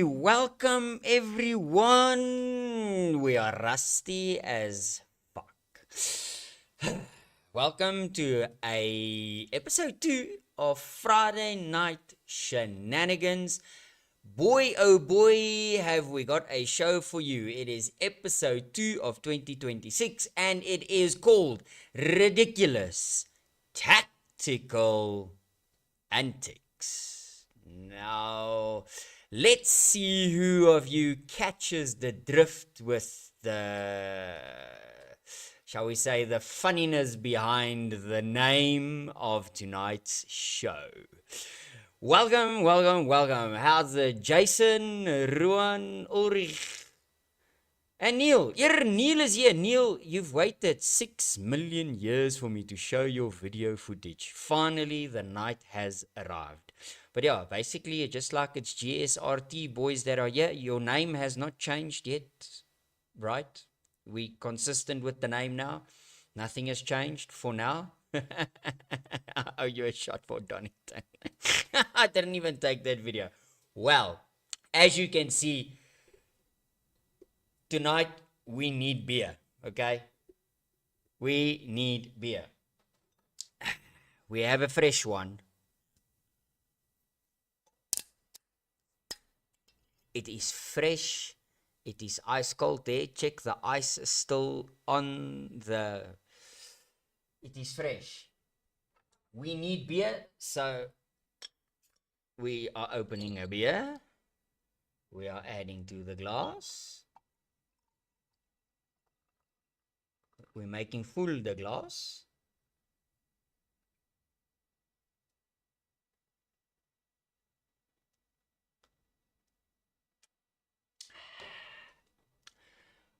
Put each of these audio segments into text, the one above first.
Welcome everyone. We are rusty as fuck. Welcome to a episode 2 of Friday Night Shenanigans. Boy, oh boy, have we got a show for you. It is episode 2 of 2026 and it is called Ridiculous Tactical Antics. Now, let's see who of you catches the drift with the, shall we say, the funniness behind the name of tonight's show. Welcome. How's Jason, Ruan, Ulrich, and Neil? Neil is here. Neil, you've waited 6 million years for me to show your video footage. Finally, the night has arrived. But yeah, basically, just like it's GSRT boys that are here, your name has not changed yet, right? We consistent with the name now. Nothing has changed for now. I owe you a shot for Donington. I didn't even take that video. Well, as you can see, tonight we need beer, okay? We need beer. We have a fresh one. It is fresh. It is ice cold there. Check, the ice is still on the... It is fresh. We need beer, so we are opening a beer. We are adding to the glass. We're making full the glass.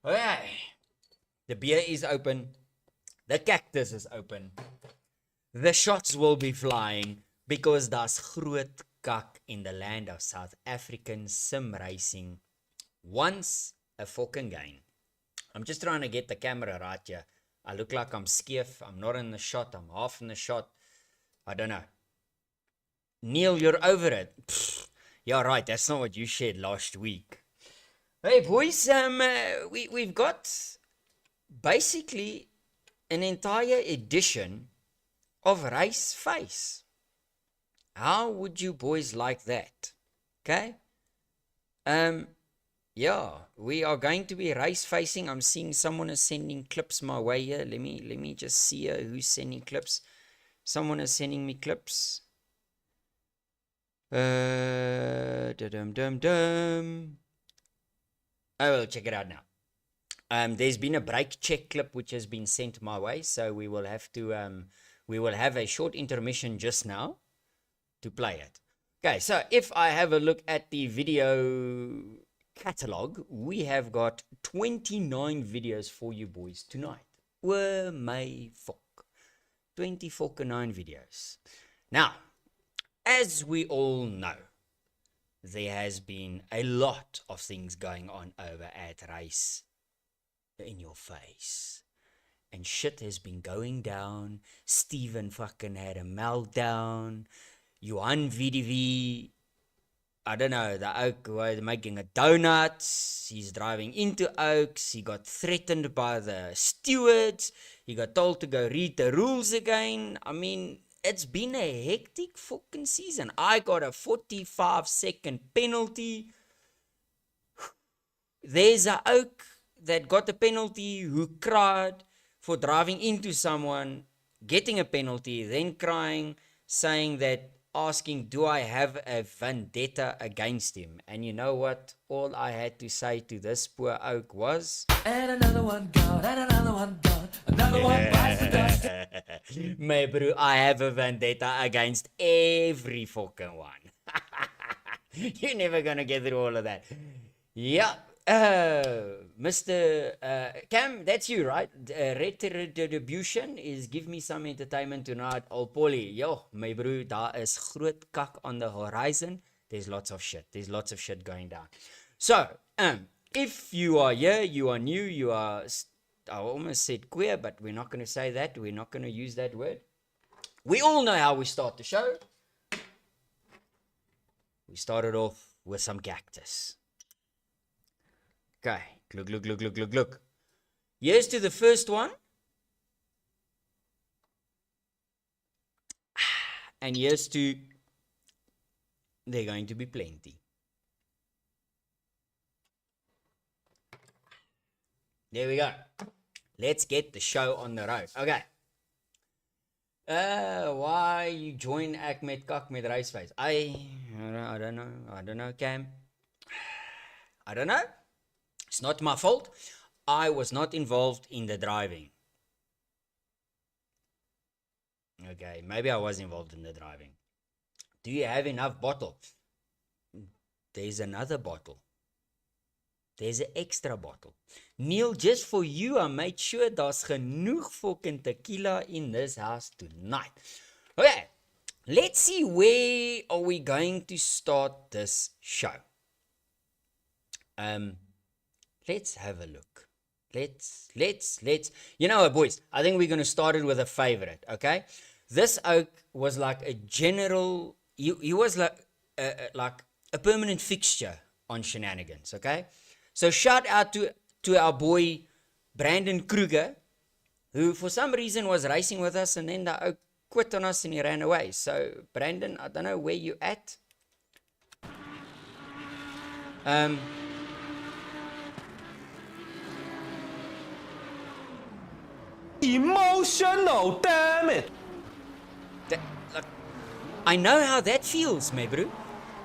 Okay. The beer is open. The cactus is open. The shots will be flying because daar's groot kak in the land of South African sim racing. Once a fucking game. I'm just trying to get the camera right here. I look like I'm skiff. I'm not in the shot. I'm half in the shot. I don't know. Neil, you're over it. Pfft. Yeah, right. That's not what you shared last week. Hey, boys. We've got basically an entire edition of Race Face. How would you boys like that? Okay. Yeah, we are going to be race facing. I'm seeing someone is sending clips my way here. Let me just see who's sending clips. Someone is sending me clips. Dum. I will check it out now. There's been a brake check clip which has been sent my way, so we will have to we will have a short intermission just now to play it. Okay, so if I have a look at the video catalog, we have got 29 videos for you boys tonight. Were my fuck. 29 videos. Now, as we all know, there has been a lot of things going on over at Race in Your Face. And shit has been going down. Steven fucking had a meltdown. Johan VDV, I don't know, the Oak was making a donut. He's driving into Oaks. He got threatened by the stewards. He got told to go read the rules again. I mean, it's been a hectic fucking season. I got a 45-second penalty. There's a Oak that got a penalty who cried for driving into someone, getting a penalty, then crying, saying that, asking, do I have a vendetta against him? And you know what? All I had to say to this poor Oak was... And another one gone, and another one gone, another one bites the dust. My bro, I have a vendetta against every fucking one. You're never gonna get through all of that. Yeah. Mr. Cam, that's you, right? Retribution is give me some entertainment tonight. Old Polly, yo, my bro, daar is groot kak on the horizon. There's lots of shit. There's lots of shit going down. So, if you are here, you are new, you are, I almost said queer, but we're not going to say that. We're not going to use that word. We all know how we start the show. We started off with some cactus. Okay, look. Here's to the first one. And here's to, they're going to be plenty. There we go. Let's get the show on the road. Okay. Why you join Ek met Kak met Reisface? I don't know, Cam. I don't know. It's not my fault. I was not involved in the driving. Okay, maybe I was involved in the driving. Do you have enough bottle? There's another bottle. There's an extra bottle. Neil, just for you, I made sure there's genoeg fucking tequila in this house tonight. Okay, let's see, where are we going to start this show? Let's have a look. Let's, you know what, boys? I think we're going to start it with a favorite, okay? This oak was like a general, he was like a permanent fixture on Shenanigans, okay? So shout out to our boy Brandon Kruger, who for some reason was racing with us and then the oak quit on us and he ran away. So Brandon, I don't know where you at. Emotional, damn it! I know how that feels, my bro.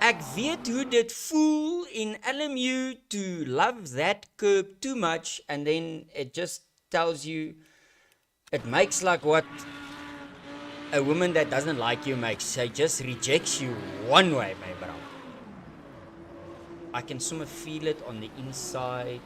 Ek weet hoe dit voel in LMU to love that curb too much and then it just tells you, it makes like what a woman that doesn't like you makes. She just rejects you one way, my bro. I can somewhat feel it on the inside.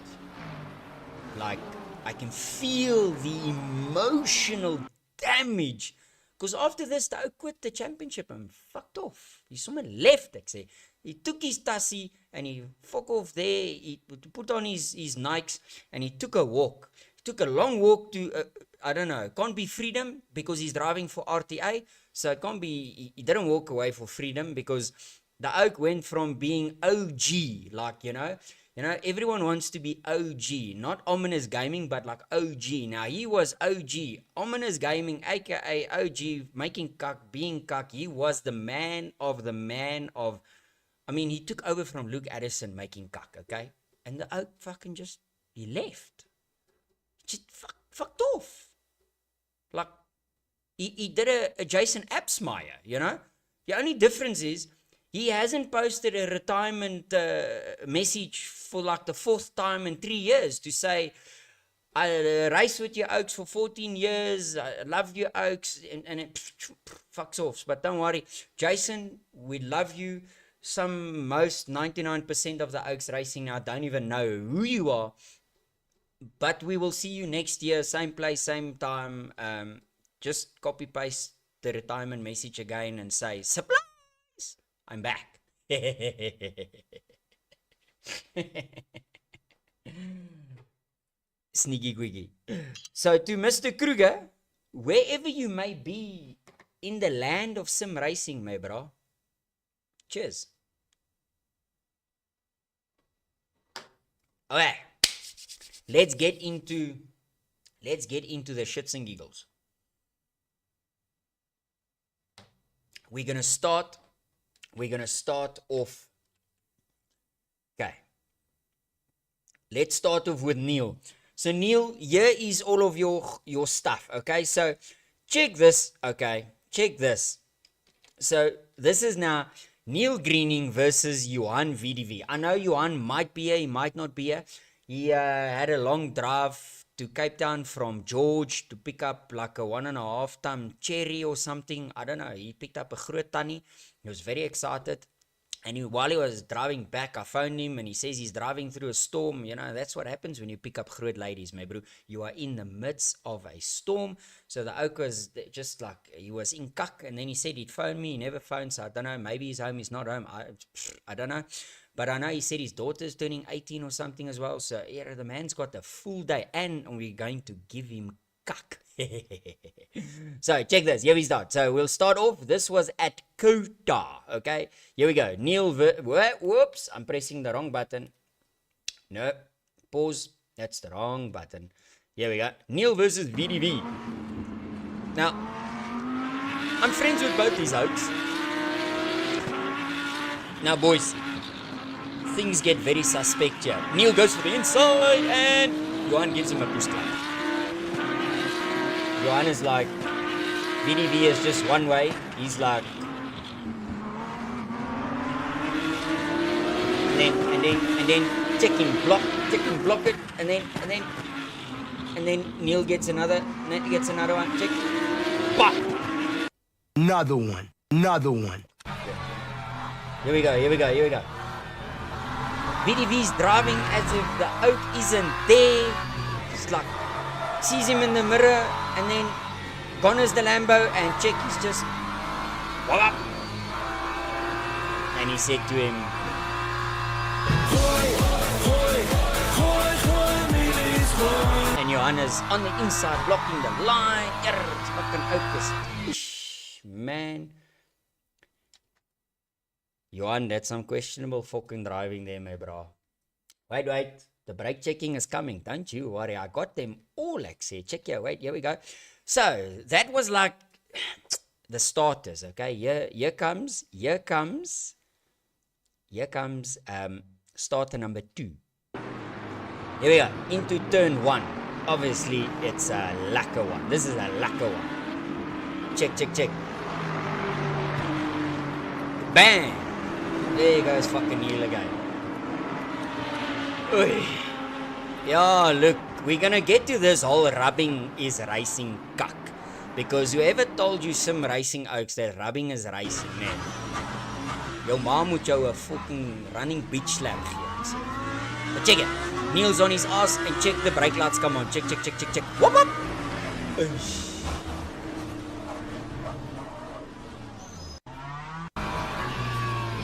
Like, I can feel the emotional damage. Because after this, the ou quit the championship and fucked off. He somewhere left, ek sê. He took his tassie and he fuck off there. He put on his Nikes and he took a walk. He took a long walk to, I don't know, can't be Freedom because he's driving for RTA. So it can't be, he didn't walk away for Freedom because the oak went from being OG, like, you know, everyone wants to be OG, not Ominous Gaming, but like OG. Now, he was OG. Ominous Gaming, aka OG, making cuck, being cuck. He was the man of, I mean, he took over from Luke Addison making cuck, okay? And the oak fucking just, he left. He just fucked off. Like, he did a Jason Absmeyer, you know? The only difference is, he hasn't posted a retirement message for like the 4th time in 3 years to say, I raced with your Oaks for 14 years, I loved your Oaks, and it fucks off. But don't worry, Jason, we love you. Most 99% of the Oaks racing now don't even know who you are. But we will see you next year, same place, same time. Just copy paste the retirement message again and say, supply! I'm back. Sneaky quiggy. So to Mr. Kruger, wherever you may be in the land of sim racing, my bro. Cheers. Okay. Let's get into the shits and giggles. We're gonna start off. Okay. Let's start off with Neil. So Neil, here is all of your stuff. Okay, so check this. Okay, check this. So this is now Neil Greening versus Johan VDV. I know Johan might be here, he might not be here. He had a long drive to Cape Town from George to pick up like a 1.5 ton cherry or something. I don't know. He picked up a groot tannie. He was very excited. And while he was driving back, I phoned him and he says he's driving through a storm. You know, that's what happens when you pick up groot ladies, my bro. You are in the midst of a storm. So the oak was just like, he was in kak. And then he said he'd phone me. He never phoned. So I don't know. Maybe he's home. He's not home. I don't know. But I know he said his daughter's turning 18 or something as well. So yeah, the man's got a full day. And we're going to give him kak. So check this. Here we start. So we'll start off. This was at Dakota. Okay, here we go. Neil, whoops, I'm pressing the wrong button. No, pause. That's the wrong button. Here we go. Neil versus VDV. Now, I'm friends with both these oaks. Now, boys, things get very suspect here. Neil goes for the inside, and Johan gives him a push club. Johan is like, VDV is just one way. He's like, and then check him, block it, and then Neil gets another one. Check, pop. Another one. Here we go. VDV's driving as if the oak isn't there. Just like, sees him in the mirror, and then gone is the Lambo, and check, he's just, wallop. And he said to him, and Johannes on the inside blocking the line. It's fucking Oakus. Man. Johan, that's some questionable fucking driving there, my bro. Wait. The brake checking is coming. Don't you worry. I got them all, like say. Check here. Wait, here we go. So, that was like the starters, okay? Here comes starter number 2. Here we go. Into turn 1. Obviously, it's a lacquer one. This is a lacquer one. Check. Bang! There goes fucking Neil again. Oy. Yeah, look, we're gonna get to this whole rubbing is racing cuck. Because whoever told you sim racing oaks that rubbing is racing, man. Jou ma moet jou 'n fucking running beach slap gee. But check it. Neil's on his ass and check the brake lights come on. Check. Whoop up!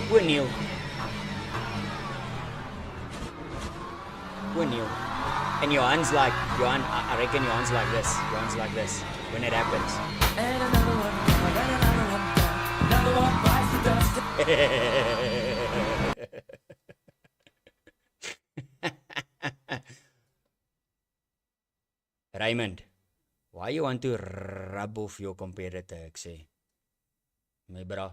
Poor Neil. And Johan's like, I reckon Johan's like this. When it happens. And another one bites the dust. Raymond, why you want to rub off your competitor, ek sê? My bra.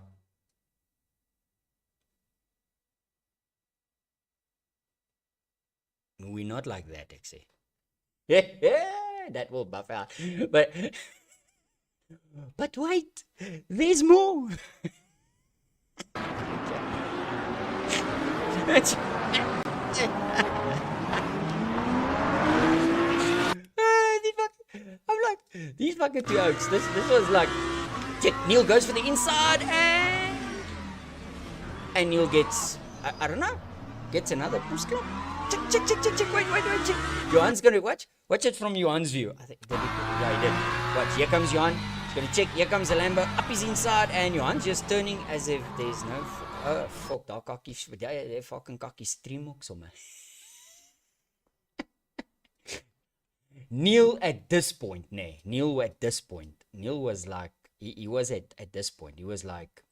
We're not like that, ek sê. That will buff out. But wait, there's more. I'm like, these fucking 2 oaks. This was like, check. Neil goes for the inside, and Neil gets, I don't know, gets another push club. Check. Wait, check. Johan's gonna watch it from Johan's view. I think, yeah, he did. Watch, here comes Johan. He's gonna check. Here comes the Lambo up his inside, and Johan's just turning as if there's no. Oh fuck, daar kakkies, they fucking kakkies stream ook sommer. Neil at this point, Neil was like, he was at this point, he was like,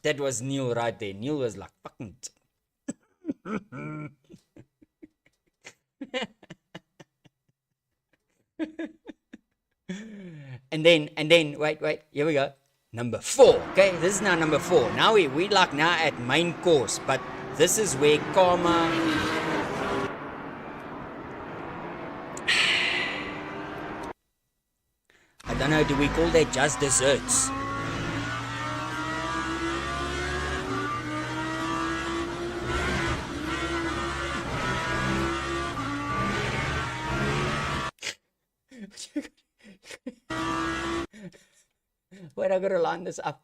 that was Neil right there. Neil was like, fucking. and then, wait, here we go. Number 4, okay? This is now number 4. Now we like now at main course, but this is where karma. I don't know, do we call that just desserts? Wait, I gotta line this up.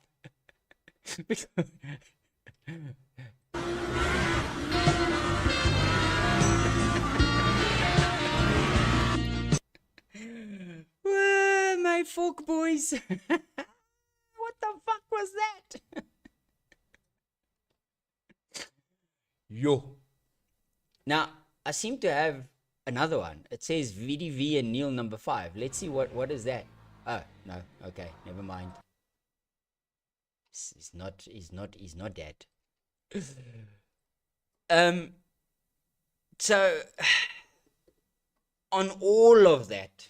My folk boys. What the fuck was that? Yo. Now, I seem to have another one. It says VDV and Neil number 5. Let's see what is that. Oh, no. Okay, never mind. He's not dead. So on all of that,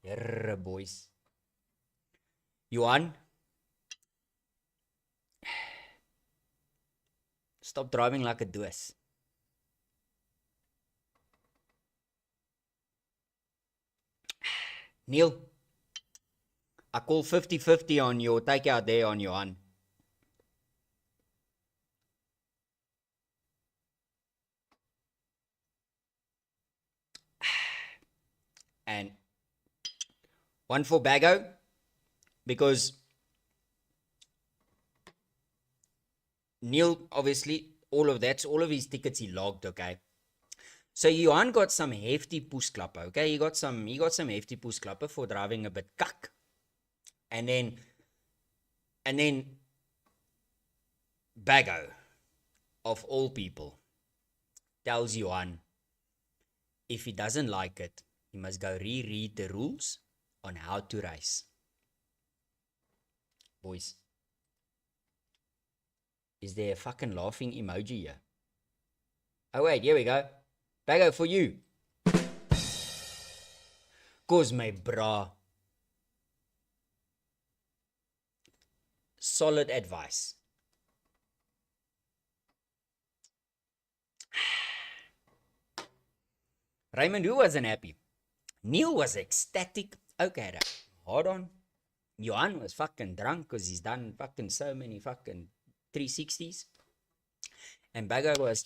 yeah, boys. Johan, stop driving like a doos. Neil, I call 50-50 on your takeout there on Johan. And one for Bago, because Neil, obviously, all of his tickets he logged, okay? So Johan got some hefty poesklappe, okay? He got some hefty poesklappe for driving a bit kak. And then Bago, of all people, tells Johan if he doesn't like it, he must go reread the rules on how to race. Boys, is there a fucking laughing emoji here? Oh wait, here we go. Bago for you. Cause my bra. Solid advice. Raymond, who wasn't happy? Neil was ecstatic. Okay, hold on. Johan was fucking drunk because he's done fucking so many fucking 360s. And Bago was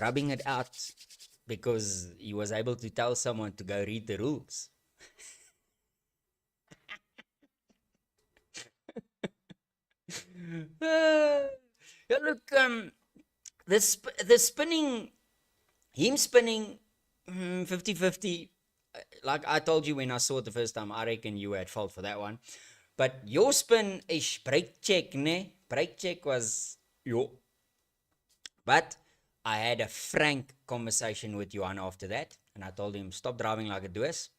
rubbing it out because he was able to tell someone to go read the rules. Yeah, look, the spinning, him spinning 50-50, like I told you when I saw it the first time, I reckon you were at fault for that one. But your spin is brake check, ne? Brake check was yo. But I had a frank conversation with Johan after that, and I told him, stop driving like a doos.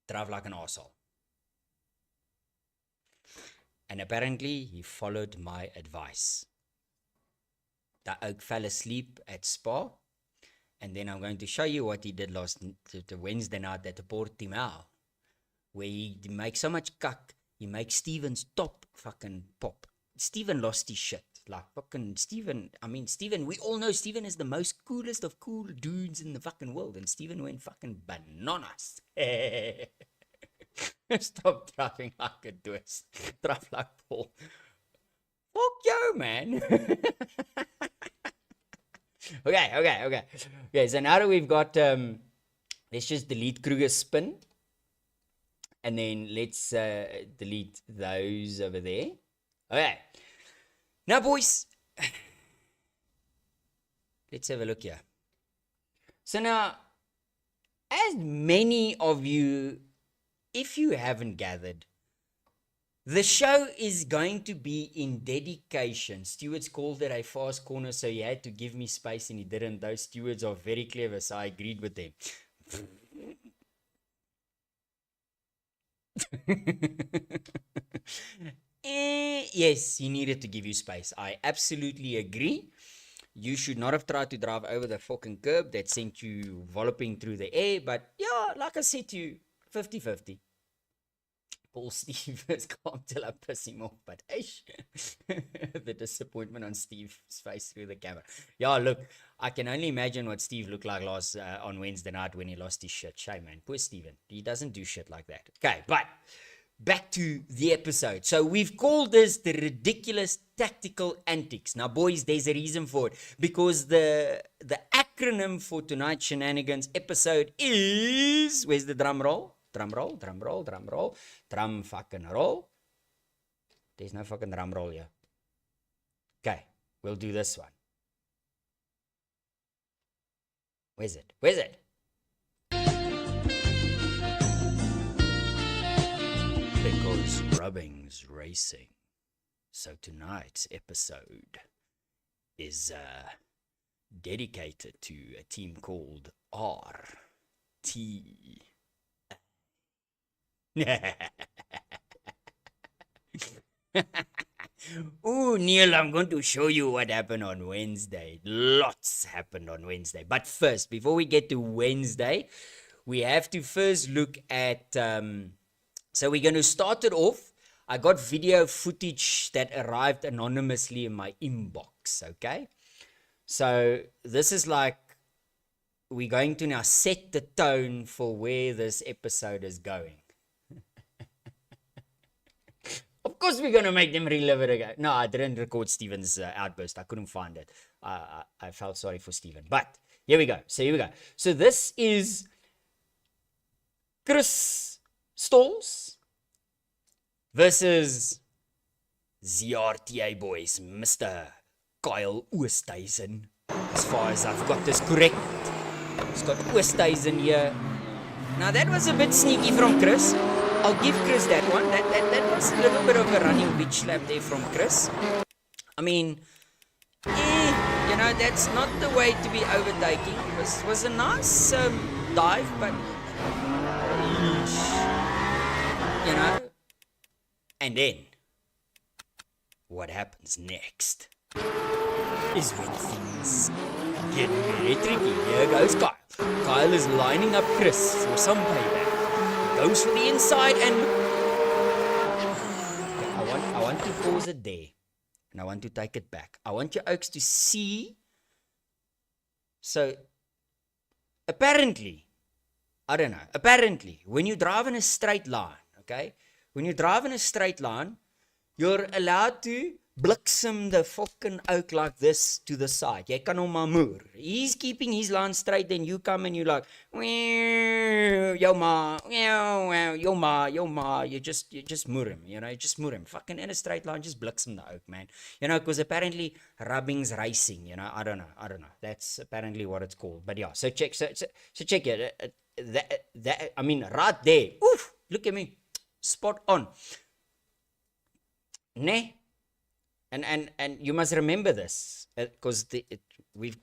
Drive like an arsehole. And apparently, he followed my advice. That oak fell asleep at Spa. And then I'm going to show you what he did last Wednesday night at the Portimao, where he makes so much cuck, he makes Steven's top fucking pop. Steven lost his shit. Like fucking Steven, we all know Steven is the most coolest of cool dudes in the fucking world. And Steven went fucking bananas. Stop driving like a doos. Drive like Paul. Fuck you, man. Okay, so now that we've got, let's just delete Kruger's spin. And then let's delete those over there. Okay. Now, boys, let's have a look here. So now, as many of you, if you haven't gathered, the show is going to be in dedication. Stewards called it a fast corner, so he had to give me space and he didn't. Those stewards are very clever, so I agreed with them. Yes, he needed to give you space. I absolutely agree. You should not have tried to drive over the fucking curb that sent you walloping through the air. But yeah, like I said to you, 50-50. Paul Stevens can't tell I piss him off, but ish. The disappointment on Steve's face through the camera. Yeah, look, I can only imagine what Steve looked like on Wednesday night when he lost his shit. Shame, man. Poor Steven. He doesn't do shit like that. Okay, but back to the episode. So we've called this the ridiculous tactical antics. Now, boys, there's a reason for it. Because the acronym for tonight's Shenanigans episode is... Where's the drum roll? Drum roll, drum roll, drum roll, drum fucking roll. There's no fucking drum roll here. Okay, we'll do this one. Where's it? Where's it? Because rubbing's racing. So tonight's episode is dedicated to a team called RT. Ooh, Neil, I'm going to show you what happened on Wednesday. Lots happened on Wednesday. But first, before we get to Wednesday, we have to first look at. So we're going to start it off. I got video footage that arrived anonymously in my inbox. Okay. So this is like, we're going to now set the tone for where this episode is going. Of course, we're going to make them relive it again. No, I didn't record Steven's outburst. I couldn't find it. I felt sorry for Steven. But here we go. So this is Chris Stalls versus ZRTA boys, Mr. Kyle Oosthuizen. As far as I've got this correct. It's got Oosthuizen here. Now that was a bit sneaky from Chris. I'll give Chris that one. That was a little bit of a running bitch slap there from Chris. I mean, that's not the way to be overtaking. It was a nice dive, but and then what happens next is when things get very tricky. Here goes Kyle. Kyle is lining up Chris for some payback. Goes for the inside and I want to pause it there and I want to take it back. I want your oaks to see. So apparently, I don't know, apparently when you drive in a straight line, okay, when you drive in a straight line, you're allowed to bliksem the fucking oak like this to the side. Jy kan hom maar moer. He's keeping his line straight, then you come and you like, yo ma, you just moer him, you just moer him. Fucking in a straight line, just bliksem the oak, man. Because apparently rubbing's racing, I don't know. That's apparently what it's called. But yeah, so check it. That I mean, right there. Oof, look at me. Spot on. Ne? And you must remember this because we've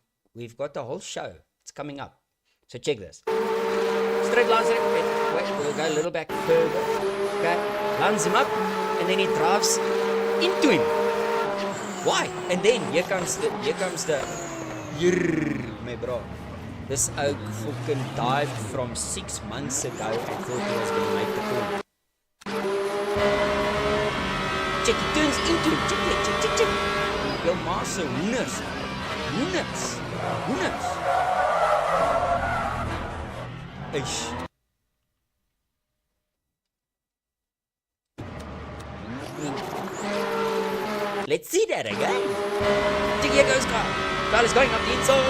got the whole show. It's coming up. So check this. Straight lines. Wait, we'll go a little back further. Okay, lines him up, and then he drives into him. Why? And then here comes the my bro. This oak fucking dived from 6 months ago and thought he was gonna make the corner. Check, he turns into it. Check. Yo, master, hoenders. Eish. Let's see that again. Check, here goes Kyle. Kyle is going up the inside.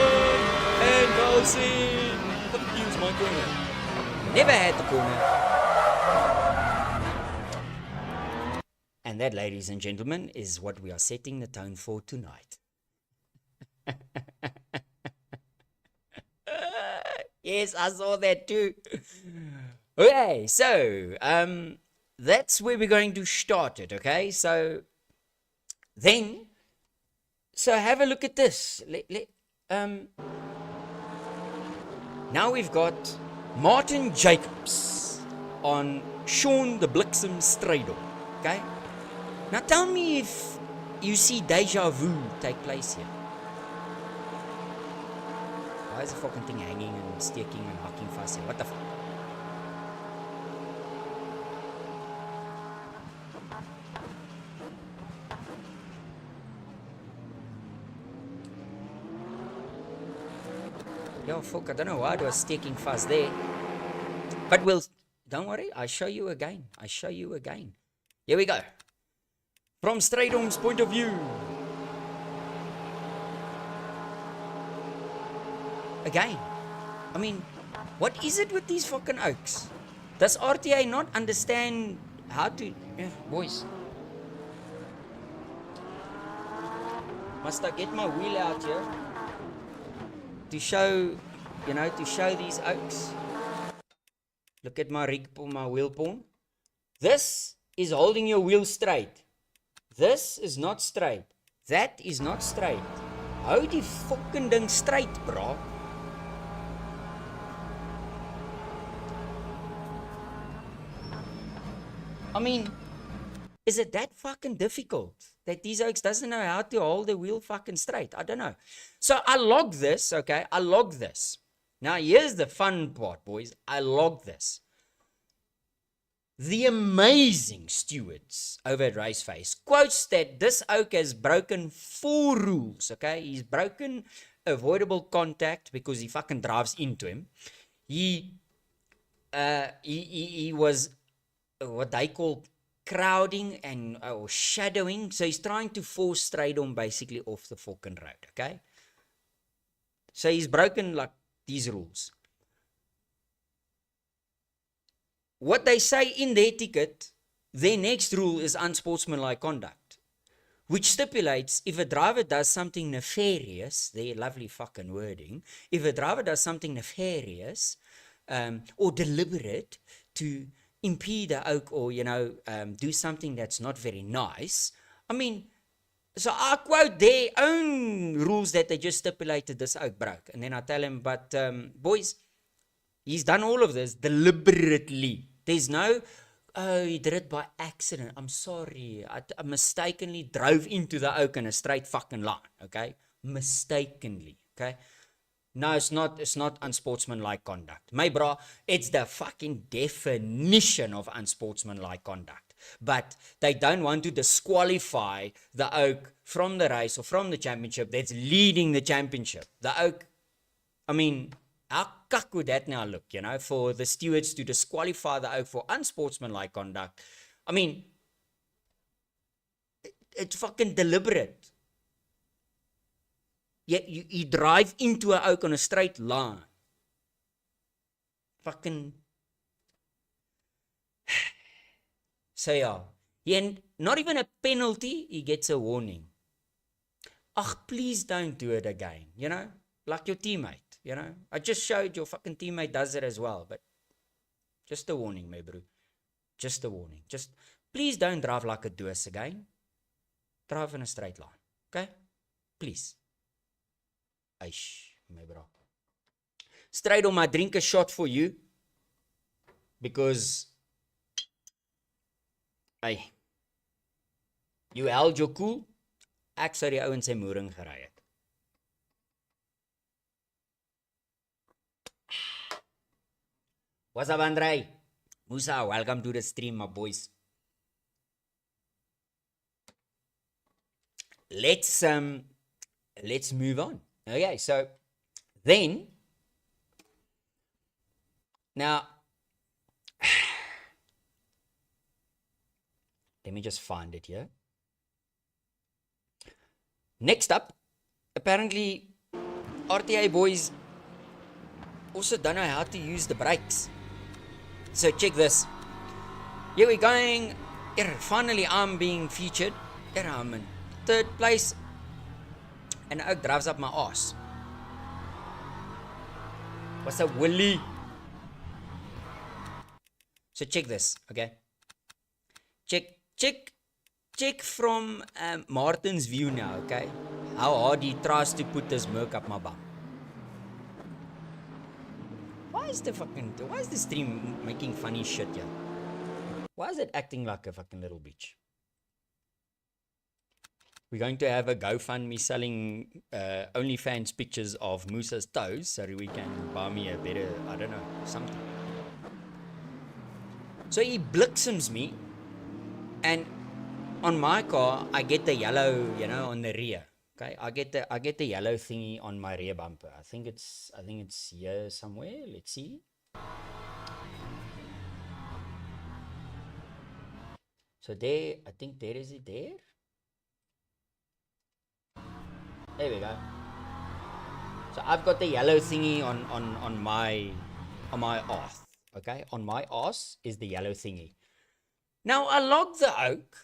And Kyle's in. Fucking use my corner. Never had the corner. And that, ladies and gentlemen, is what we are setting the tone for tonight. Yes, I saw that too. Okay, so that's where we're going to start it, okay? So have a look at this. Now we've got Martin Jacobs on Sean the Bliksem Straddle, okay? Now tell me if you see deja vu take place here. Why is the fucking thing hanging and sticking and hacking fast here? What the fuck? Yo, fuck, I don't know why it was sticking fast there. But don't worry, I'll show you again. Here we go. From Stradom's point of view. Again. I mean, what is it with these fucking oaks? Does RTA not understand how to... Yeah, boys. Must I get my wheel out here? To show, to show these oaks. Look at my wheel pawn. This is holding your wheel straight. This is not straight. That is not straight. Hou die fucking ding straight, bro. I mean, is it that fucking difficult that these oaks doesn't know how to hold the wheel fucking straight? I don't know. So I log this, okay? I log this. Now here's the fun part, boys. I log this. The amazing stewards over at Raceface quotes that this oak has broken 4 rules, okay? He's broken avoidable contact because he fucking drives into him. He was what they call crowding and or shadowing. So he's trying to force Straydom basically off the fucking road, okay? So he's broken like these rules. What they say in their ticket, their next rule is unsportsmanlike conduct, which stipulates if a driver does something nefarious, their lovely fucking wording, if a driver does something nefarious or deliberate to impede the oak or, do something that's not very nice, I mean, so I quote their own rules that they just stipulated this oak broke. And then I tell him, but boys, he's done all of this deliberately. There's no, oh, he did it by accident. I'm sorry. I mistakenly drove into the oak in a straight fucking line, okay? Mistakenly, okay? No, it's not unsportsmanlike conduct. My bro, it's the fucking definition of unsportsmanlike conduct. But they don't want to disqualify the oak from the race or from the championship that's leading the championship. The oak, I mean, how cuck would that now look, for the stewards to disqualify the oak for unsportsmanlike conduct? I mean, it's fucking deliberate. Yet you drive into an oak on a straight line. Fucking. So yeah. And not even a penalty, he gets a warning. Ach, please don't do it again, like your teammate. I just showed your fucking teammate does it as well, but just a warning, my bro. Just a warning. Just please don't drive like a doos again. Drive in a straight line, okay? Please. Aish, my bro. Straight on my drink a shot for you because hey, you held your cool. Ek sou die ou in sy moering gery het. What's up, Andre? Musa, welcome to the stream, my boys. Let's move on. Okay, so then now let me just find it here. Next up, apparently RTA boys also don't know how to use the brakes. So check this. Here we're going. Finally, I'm being featured. I'm in 3rd place. And the oak drives up my ass. What's up, Willie? So check this, okay? Check from Martin's view now, okay? How hard he tries to put this Merc up my bum. Why is the stream making funny shit here? Why is it acting like a fucking little bitch? We're going to have a GoFundMe selling OnlyFans pictures of Musa's toes so we can buy me a better, I don't know, something. So he blitzums me, and on my car I get the yellow, on the rear. Okay, I get the yellow thingy on my rear bumper. I think it's here somewhere. Let's see. So there, I think there is it there. There we go. So I've got the yellow thingy on my arse. Okay, on my arse is the yellow thingy. Now I log the oak,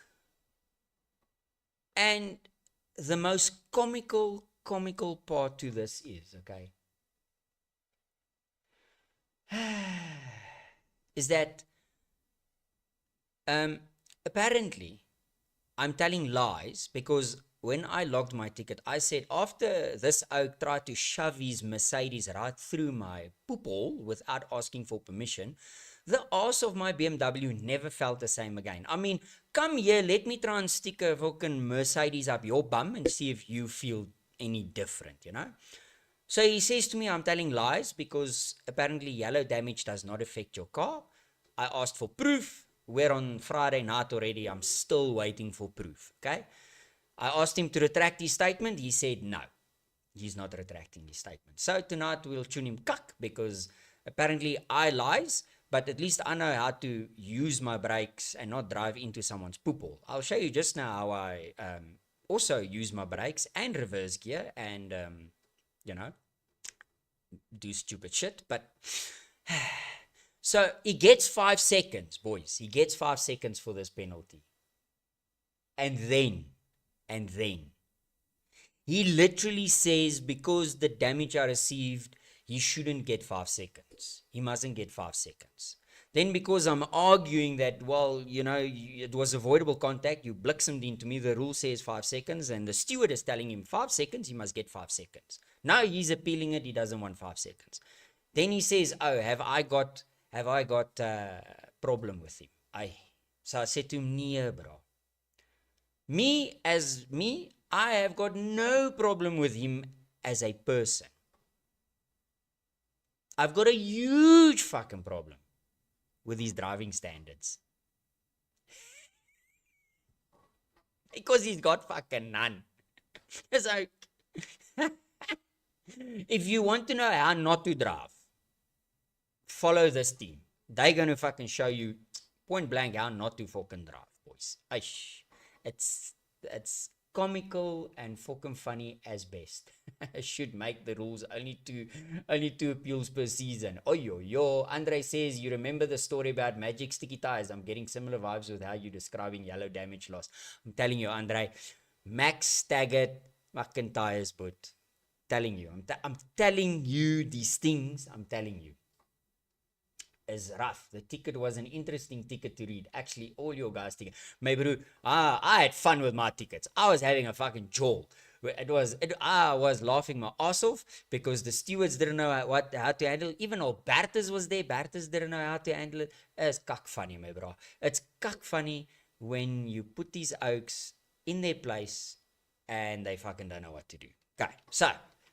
and the most comical part to this is, okay, is that apparently I'm telling lies because when I logged my ticket, I said after this oak tried to shove his Mercedes right through my poop hole without asking for permission, the ass of my BMW never felt the same again. I mean, come here, let me try and stick a fucking Mercedes up your bum and see if you feel any different, you know? So he says to me, I'm telling lies because apparently yellow damage does not affect your car. I asked for proof. We're on Friday night already. I'm still waiting for proof. Okay. I asked him to retract his statement. He said no. He's not retracting his statement. So tonight we'll tune him cuck because apparently I lies, but at least I know how to use my brakes and not drive into someone's poop hole. I'll show you just now how I also use my brakes and reverse gear and you know, do stupid shit. But so he gets 5 seconds, boys. He gets 5 seconds for this penalty. And then he literally says because the damage I received, he shouldn't get 5 seconds. He mustn't get 5 seconds. Then because I'm arguing that, well, you know, it was avoidable contact, you blixemed into me, the rule says 5 seconds, and the steward is telling him 5 seconds, he must get 5 seconds. Now he's appealing it, he doesn't want 5 seconds. Then he says, oh, have I got problem with him? So I said to him, nee, bro. Me, I have got no problem with him as a person. I've got a huge fucking problem with his driving standards. Because he's got fucking none. So, if you want to know how not to drive, follow this team. They're going to fucking show you point blank how not to fucking drive, boys. It's comical and fucking funny as best. Should make the rules only two appeals per season. Oh yo, Andre says, you remember the story about magic sticky tires? I'm getting similar vibes with how you're describing yellow damage loss. I'm telling you, Andre, max staggered fucking tires, but telling you, I'm telling you these things. I'm telling you. Is rough. The ticket was an interesting ticket to read. Actually, all your guys' tickets. My bro, I had fun with my tickets. I was having a fucking jolt. I was laughing my ass off because the stewards didn't know how to handle it. Even Albertus was there. Bertus didn't know how to handle it. It's cuck funny, my bro. It's cuck funny when you put these oaks in their place and they fucking don't know what to do. Okay, so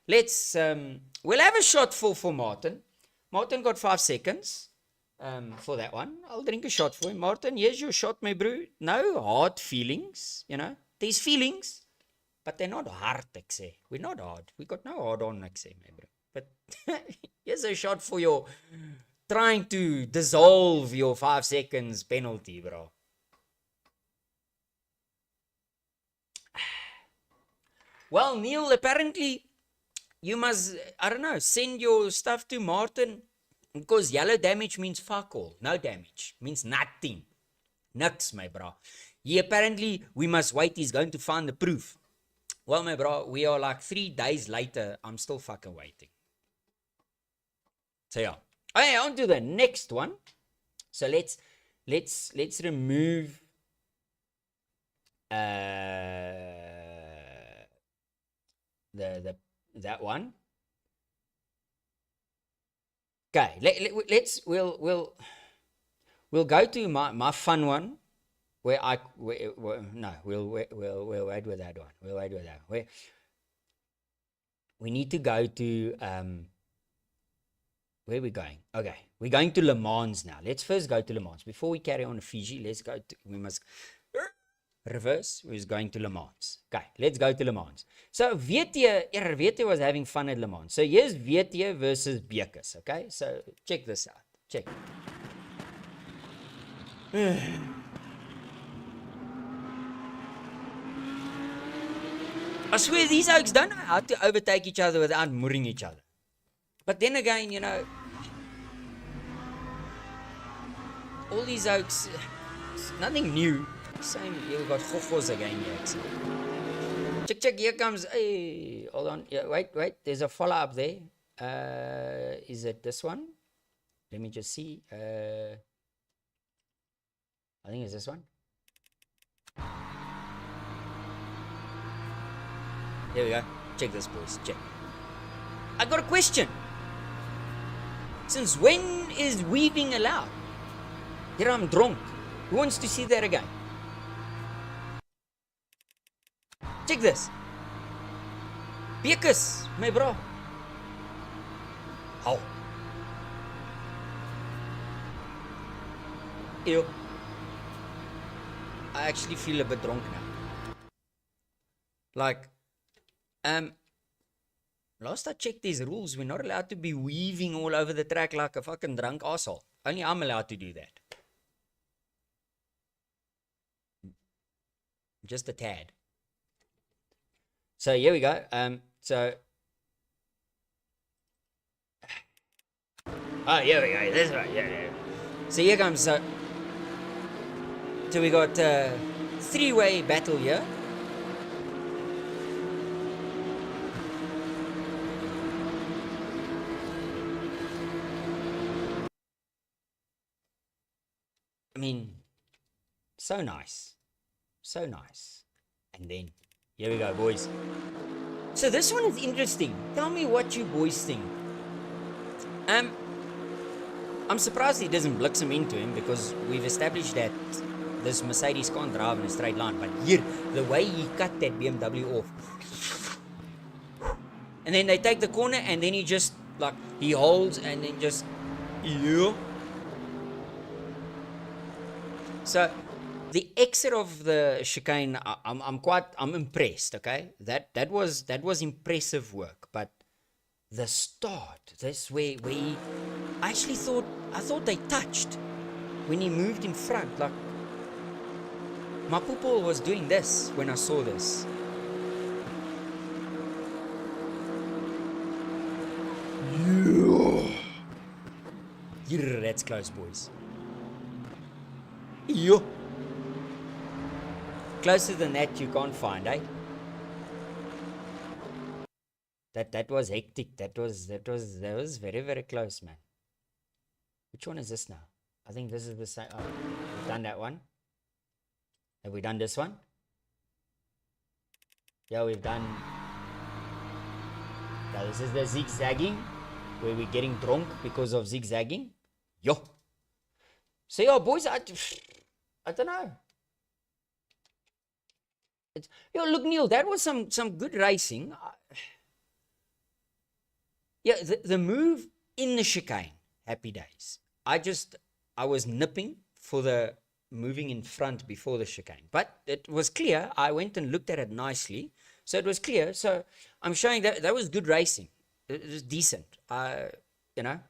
let's we'll have a shot for Martin. Martin got 5 seconds. For that one, I'll drink a shot for him. Martin, here's your shot, my bro. No hard feelings, you know. There's feelings, but they're not hard, I say. We're not hard. We got no hard on, I say, my bro. But here's a shot for your trying to dissolve your 5 seconds penalty, bro. Well, Neil, apparently you must, I don't know, send your stuff to Martin. Because yellow damage means fuck all. No damage. Means nothing. Nix, my bro. We must wait. He's going to find the proof. Well, my bro, we are like 3 days later. I'm still fucking waiting. So, yeah. Okay, on to the next one. So, let's remove that one. Okay, we'll go to my fun one where we'll wait with that one. We'll wait with that. We need to go to where are we going? Okay, we're going to Le Mans now. Let's first go to Le Mans before we carry on Fiji. We must reverse. We're going to Le Mans. Okay, let's go to Le Mans. So VT was having fun at Le Mans. So here's VT versus Bekus. Okay, so check this out. Check. I swear these oaks don't know how to overtake each other without mooring each other. But then again, you know, all these oaks, it's nothing new. Same, you've got Chofos again here, actually. Check, here comes, hey, hold on, yeah, wait, there's a follow-up there. Is it this one? Let me just see. I think it's this one. Here we go. Check this, boys. Check. I got a question. Since when is weaving allowed? Here I'm drunk. Who wants to see that again? Check this. Bekus, my bro. How? Ew. I actually feel a bit drunk now. Like, last I checked these rules, we're not allowed to be weaving all over the track like a fucking drunk asshole. Only I'm allowed to do that. Just a tad. So here we go. Oh, here we go. That's right. Yeah. So here comes. So we got three-way battle here. I mean, so nice. So nice. And then, here we go, boys. So this one is interesting. Tell me what you boys think. I'm surprised he doesn't blitz him into him, because we've established that this Mercedes can't drive in a straight line. But here, the way he cut that BMW off. And then they take the corner, and then he just, like, he holds and then just, yeah. So the exit of the chicane, I'm impressed. Okay, that was impressive work. But the start, this way he, I thought they touched when he moved in front. Like, my pupil was doing this when I saw this. Yeah, that's close, boys. Yo. Closer than that you can't find, eh? That was hectic. That was very, very close, man. Which one is this now? I think this is the same. Oh, we've done that one. Have we done this one? Yeah, we've done. Yeah, this is the zigzagging, where we're getting drunk because of zigzagging. Yo. So yeah, boys, I don't know. Yo, look, Neil, that was some good racing. Yeah, the move in the chicane, happy days. I was nipping for the moving in front before the chicane. But it was clear. I went and looked at it nicely. So it was clear. So I'm showing that was good racing. It was decent. You know,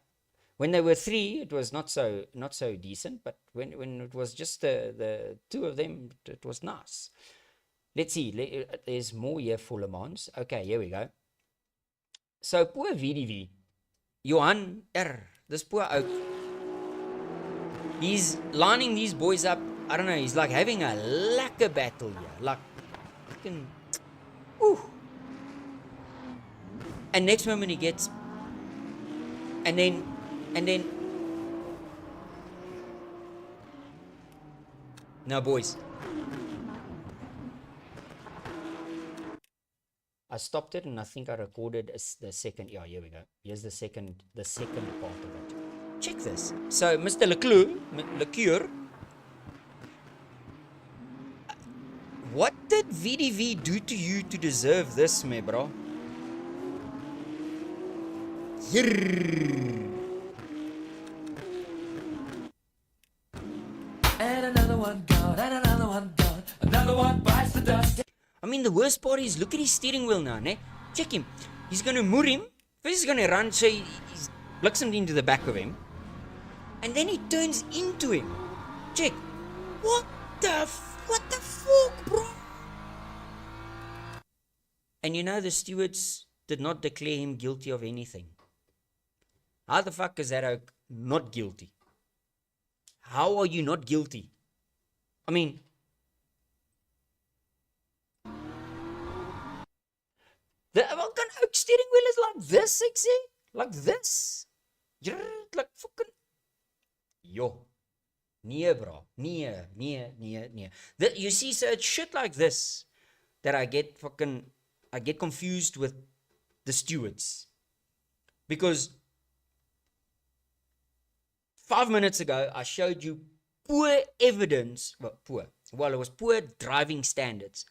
when there were three, it was not so decent. But when it was just the two of them, it was nice. Let's see. There's more here for Le Mans. Okay, here we go. So poor VDV, Johan R. This poor oak. He's lining these boys up. I don't know. He's like having a lacquer battle here. Like, fucking, ooh. And next moment he gets, and then, now boys, I stopped it and I think I recorded the second. Yeah, here we go. Here's the second part of it. Check this. So, Mr. Lecure, what did VDV do to you to deserve this, my bro? And another one gone, and another one gone. Another one bites the dust. I mean, the worst part is, look at his steering wheel now, ne? Check him. He's going to moor him. First he's going to run, so he's blitzed into the back of him. And then he turns into him. Check. What the fuck, bro? And you know, the stewards did not declare him guilty of anything. How the fuck is that not guilty? How are you not guilty? I mean, the Vulcan Oak steering wheel is like this, sexy? Like this? You're like fucking. Yo. Nee, bro. Nee. You see, so it's shit like this that I get fucking. I get confused with the stewards. Because 5 minutes ago, I showed you poor evidence, well, it was poor driving standards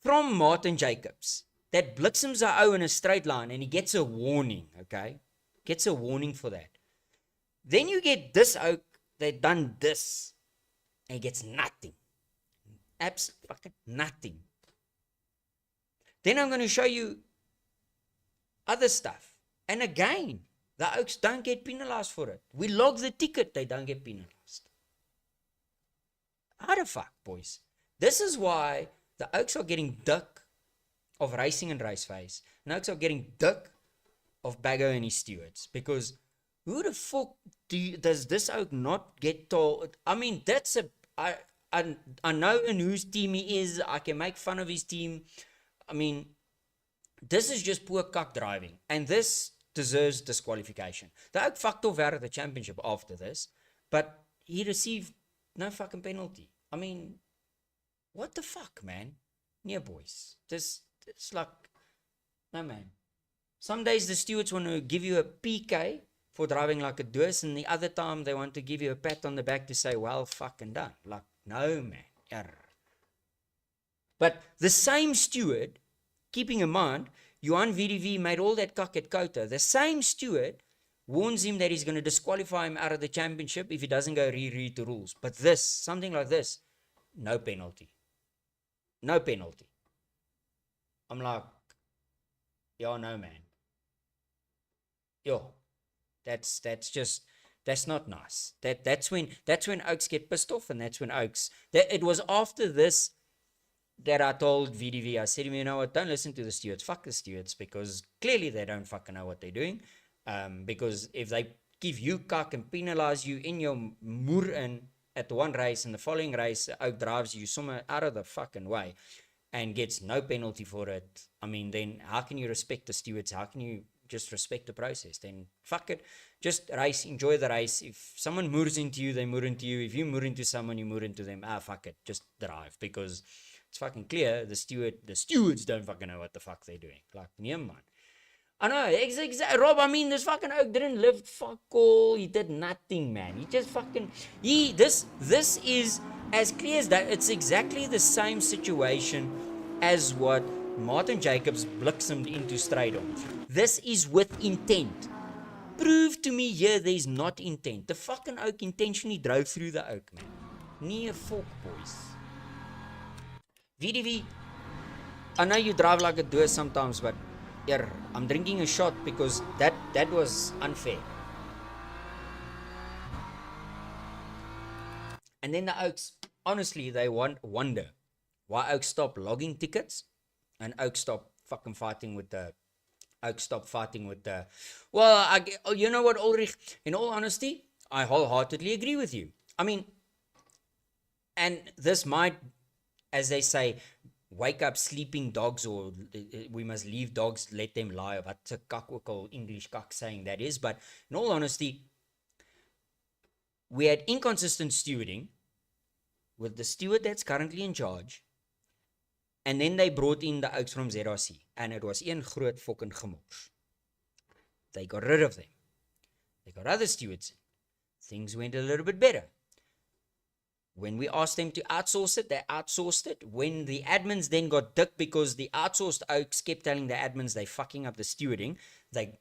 from Martin Jacobs that bliksems are in a straight line and he gets a warning, okay? Gets a warning for that. Then you get this oak that done this and he gets nothing. Absolutely fucking nothing. Then I'm going to show you other stuff. And again, the oaks don't get penalized for it. We log the ticket, they don't get penalized. How the fuck, boys? This is why the oaks are getting dick of racing and race face. And oaks are getting dick of Baggo and his stewards. Because who the fuck does this oak not get told? I mean, that's a... I know in whose team he is. I can make fun of his team. I mean, this is just poor cuck driving. And this deserves disqualification. The oak fucked off out of the championship after this. But he received no fucking penalty. I mean, what the fuck, man? Yeah, boys. It's like... No, man. Some days the stewards want to give you a PK for driving like a deuce, and the other time they want to give you a pat on the back to say, well, fucking done. Like, no, man. Arr. But the same steward, keeping in mind, Johan VDV made all that cock at Kota. The same steward warns him that he's going to disqualify him out of the championship if he doesn't go reread the rules. But this, something like this, no penalty. No penalty. I'm like, yo, no, man. Yo, that's not nice. That's when Oaks get pissed off, and that's when Oaks. It was after this that I told VDV, I said to him, you know what, don't listen to the stewards. Fuck the stewards, because clearly they don't fucking know what they're doing. Because if they give you cuck and penalize you in your moer in at the one race, and the following race Oak drives you somewhere out of the fucking way and gets no penalty for it, I mean, then how can you respect the stewards? How can you just respect the process? Then fuck it, just race, enjoy the race. If someone moors into you, they moor into you. If you moor into someone, you moor into them. Fuck it, just drive, because it's fucking clear the stewards don't fucking know what the fuck they're doing. Like, yeah, man. I know, exactly, Rob. I mean, this fucking Oak didn't lift fuck all. He did nothing, man. He just fucking this is as clear as that. It's exactly the same situation as what Martin Jacobs bliksemed into straight on. This is with intent. Prove to me here there's not intent. The fucking Oak intentionally drove through the Oak, man. Nee, fuck, boys. VDV, I know you drive like a doer sometimes, but yeah, I'm drinking a shot because that was unfair. And then the Oaks, honestly, they wonder why Oaks stop logging tickets and Oaks stop fucking fighting with the... Well, you know what, Ulrich? In all honesty, I wholeheartedly agree with you. I mean, and this might, as they say, wake up sleeping dogs, or we must leave dogs, let them lie. What's a kakokal English kak saying that is? But in all honesty, we had inconsistent stewarding with the steward that's currently in charge. And then they brought in the Oaks from ZRC, and it was een groot fucking gemors. They got rid of them. They got other stewards in. Things went a little bit better. When we asked them to outsource it, they outsourced it. When the admins then got dick because the outsourced Oaks kept telling the admins they're fucking up the stewarding, they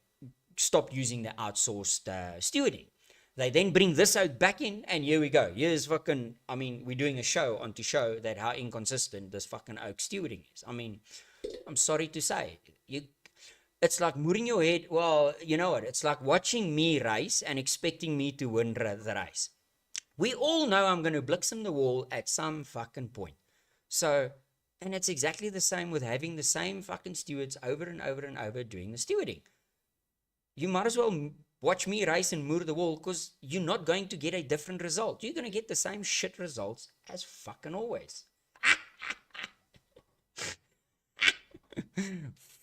stopped using the outsourced stewarding. They then bring this out back in, and here we go. Here's fucking, I mean, we're doing a show on to show that how inconsistent this fucking Oak stewarding is. I mean, I'm sorry to say, it's like moving your head. Well, you know what? It's like watching me race and expecting me to win the race. We all know I'm going to bliksem the wall at some fucking point. So, and it's exactly the same with having the same fucking stewards over and over and over doing the stewarding. You might as well watch me race and moor the wall, because you're not going to get a different result. You're going to get the same shit results as fucking always.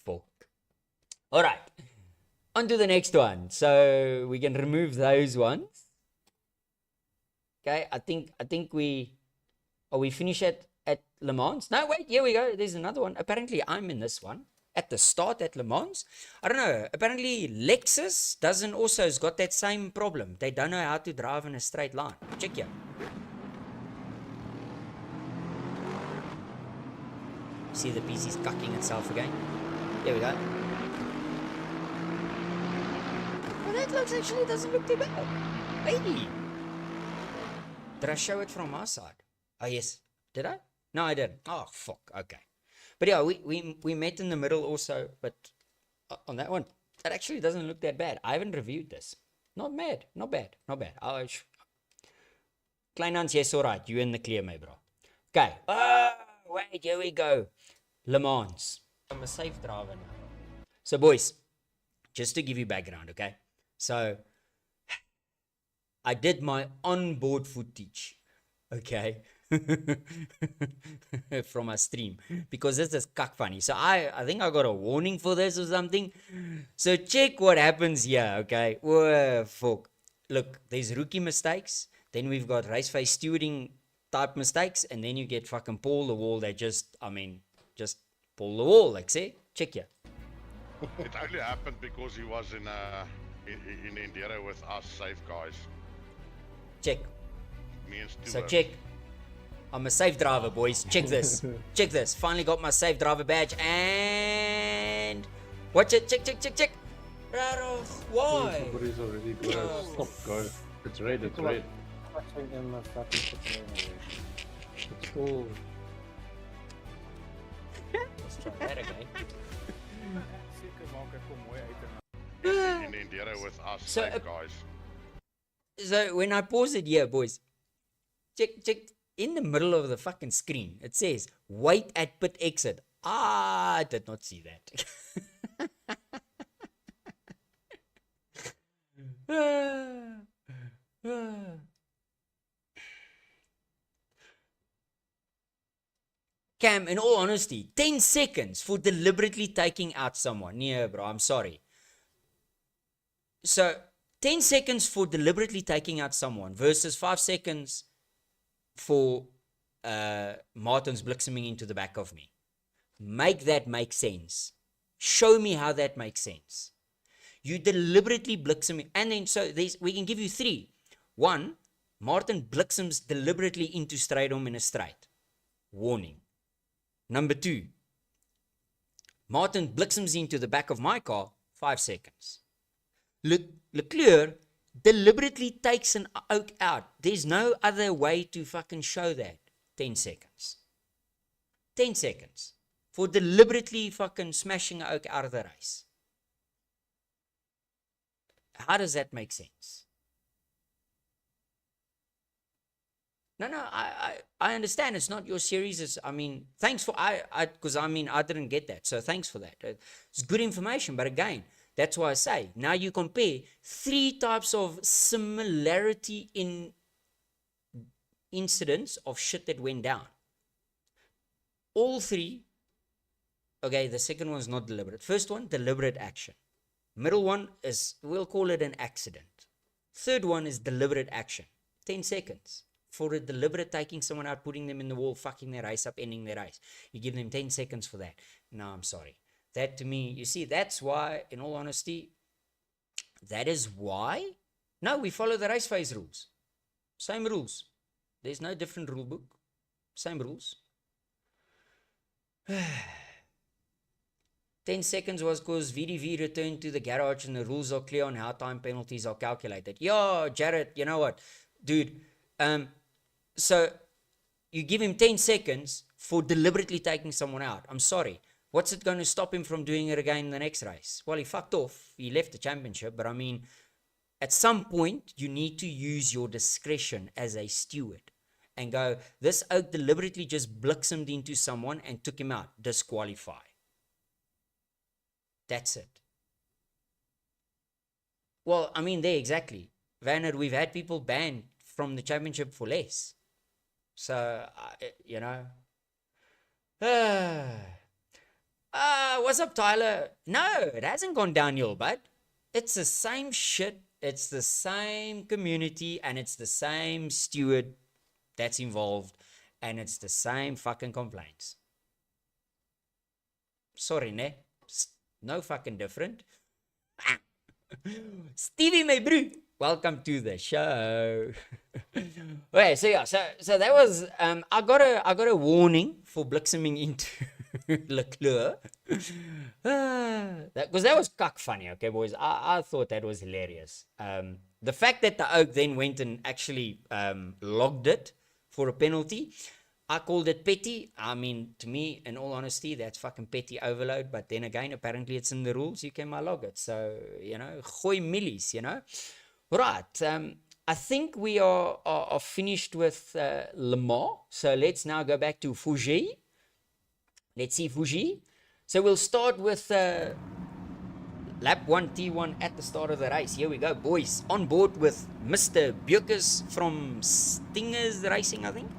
Fuck. All right. On to the next one. So we can remove those ones. Okay, I think we finish at at Le Mans. No, wait, here we go. There's another one. Apparently, I'm in this one. At the start at Le Mans. I don't know. Apparently, Lexus doesn't also has got that same problem. They don't know how to drive in a straight line. Check here. See the PC's cucking itself again. There we go. Well, that looks actually doesn't look too bad. Hey! Did I show it from our side? Oh, yes. Did I? No, I didn't. Oh, fuck. Okay. But yeah, we met in the middle also, but on that one, that actually doesn't look that bad. I haven't reviewed this. Not bad. Not bad. Not bad. Kleinhans, yes, all right. You in the clear, my bro. Okay. Oh, wait, here we go. Le Mans. I'm a safe driver now. So, boys, just to give you background, okay? So, I did my onboard footage, okay? From a stream, because this is cuck funny. So I think I got a warning for this or something. So check what happens here, okay? Whoa, fuck. Look, there's rookie mistakes. Then we've got race face stewarding type mistakes. And then you get fucking Paul the wall that just pull the wall, like say. Check here. It only happened because he was in Indira with us safe guys. Check. Me and Stuart. So check. I'm a safe driver, boys. Check this. Check this. Finally got my safe driver badge and watch it. Check. Ralph, why? Everybody's already go. Stop, go. It's red, it's red. It's all. Let's try that again. In Indira with us So, safe guys. So when I pause it here, boys, check. In the middle of the fucking screen, it says, wait at pit exit. I did not see that. Cam, in all honesty, 10 seconds for deliberately taking out someone. Yeah, bro, I'm sorry. So, 10 seconds for deliberately taking out someone versus 5 seconds for Martin's blitzing into the back of me. Make that make sense. Show me how that makes sense. You deliberately blitz him, and then so we can give you 3. 1, Martin blitzes deliberately into straightom in a straight. Warning. Number 2, Martin blitzes into the back of my car, 5 seconds. Leclerc deliberately takes an oak out. There's no other way to fucking show that. 10 seconds. 10 seconds. For deliberately fucking smashing an oak out of the race. How does that make sense? No, I understand it's not your series. Thanks for, because I didn't get that. So thanks for that. It's good information, but again, that's why I say, now you compare 3 types of similarity in incidents of shit that went down. All 3, okay, the second one's not deliberate. First one, deliberate action. Middle one is, we'll call it an accident. Third one is deliberate action. 10 seconds. For a deliberate taking someone out, putting them in the wall, fucking their race up, ending their race. You give them 10 seconds for that. No, I'm sorry. That to me, you see, that's why, in all honesty, that is why. No, we follow the race phase rules. Same rules. There's no different rule book. Same rules. 10 seconds was because VDV returned to the garage and the rules are clear on how time penalties are calculated. Yo, Jared, you know what? Dude, so you give him 10 seconds for deliberately taking someone out. I'm sorry. What's it going to stop him from doing it again in the next race? Well, he fucked off. He left the championship. But at some point, you need to use your discretion as a steward and go, this oak deliberately just blitzed into someone and took him out. Disqualify. That's it. Well, there, exactly. Vanner, we've had people banned from the championship for less. So, what's up, Tyler? No, it hasn't gone downhill, bud. It's the same shit. It's the same community, and it's the same steward that's involved. and it's the same fucking complaints. Sorry, ne? No fucking different. Stevie, my bro, welcome to the show. Okay, so yeah, so that was I got a warning for bliksoming into Leclerc. Because that was cuck funny, okay, boys. I thought that was hilarious. The fact that the Oak then went and actually logged it for a penalty, I called it petty. I mean, to me, in all honesty, that's fucking petty overload. But then again, apparently it's in the rules. You can log it. So, you know, gooi millies, you know. Right. I think we are finished with Le Mans. So let's now go back to Fuji. Let's see Fuji. So we'll start with lap 1 T1 at the start of the race. Here we go, boys. On board with Mr. Björkes from Stingers Racing, I think.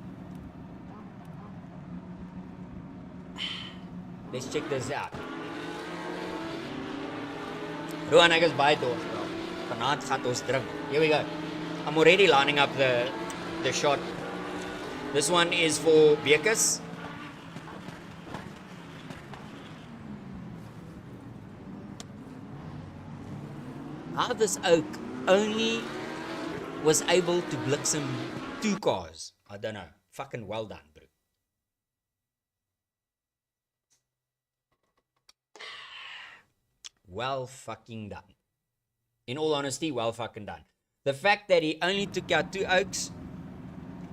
Let's check this out. Rowan, ek is baie dors, bro. Vanaand gaan ons drink. Here we go. I'm already lining up the shot. This one is for Björkes. How this Oak only was able to bliksem 2 cars. I don't know. Fucking well done, bro. Well fucking done. In all honesty, well fucking done. The fact that he only took out 2 Oaks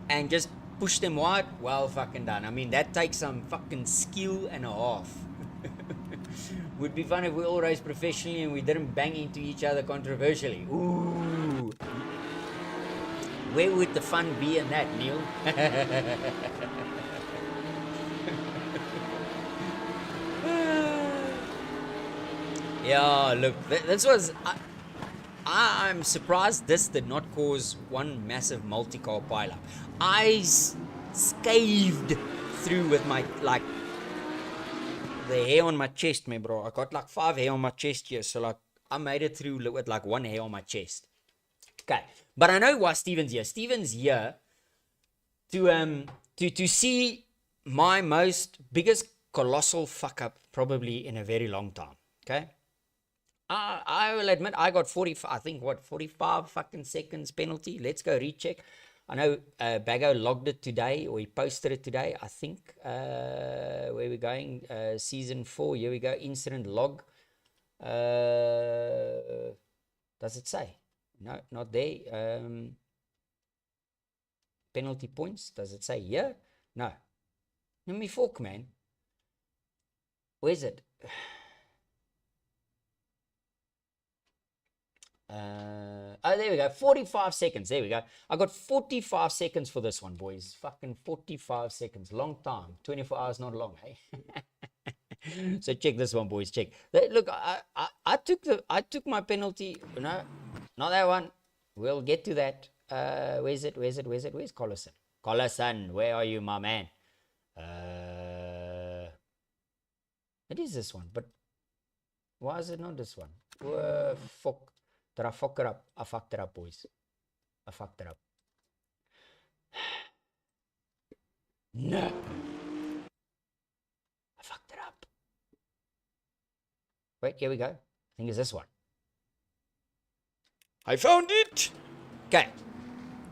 and just pushed them wide, well fucking done. I mean, that takes some fucking skill and a half. Would be fun if we all raced professionally and we didn't bang into each other controversially. Ooh. Where would the fun be in that, Neil? Yeah, look, this was... I'm surprised this did not cause one massive multi-car pileup. I scathed through with my, like, the hair on my chest, man, bro. I got like 5 hair on my chest here, so like, I made it through with like 1 hair on my chest. Okay, but I know why Steven's here. Steven's here to see my biggest colossal fuck up probably in a very long time. Okay. I will admit I got 45 fucking seconds penalty. Let's go recheck. I know Bago logged it today, or he posted it today, I think. Where we're going, season 4, here we go, incident log. Does it say? No, not there. Penalty points, does it say here? No. Let me fork, man. Where's it? Oh, there we go. 45 seconds. There we go. I got 45 seconds for this one, boys. Fucking 45 seconds. Long time. 24 hours, not long, hey? So check this one, boys. Check. Look, I took my penalty. No, not that one. We'll get to that. Where's it? Where's Collison? Collison, where are you, my man? It is this one, but why is it not this one? Fuck. Did I fuck it up? I fucked it up, boys. I fucked it up. No. I fucked it up. Wait, here we go. I think it's this one. I found it. Okay.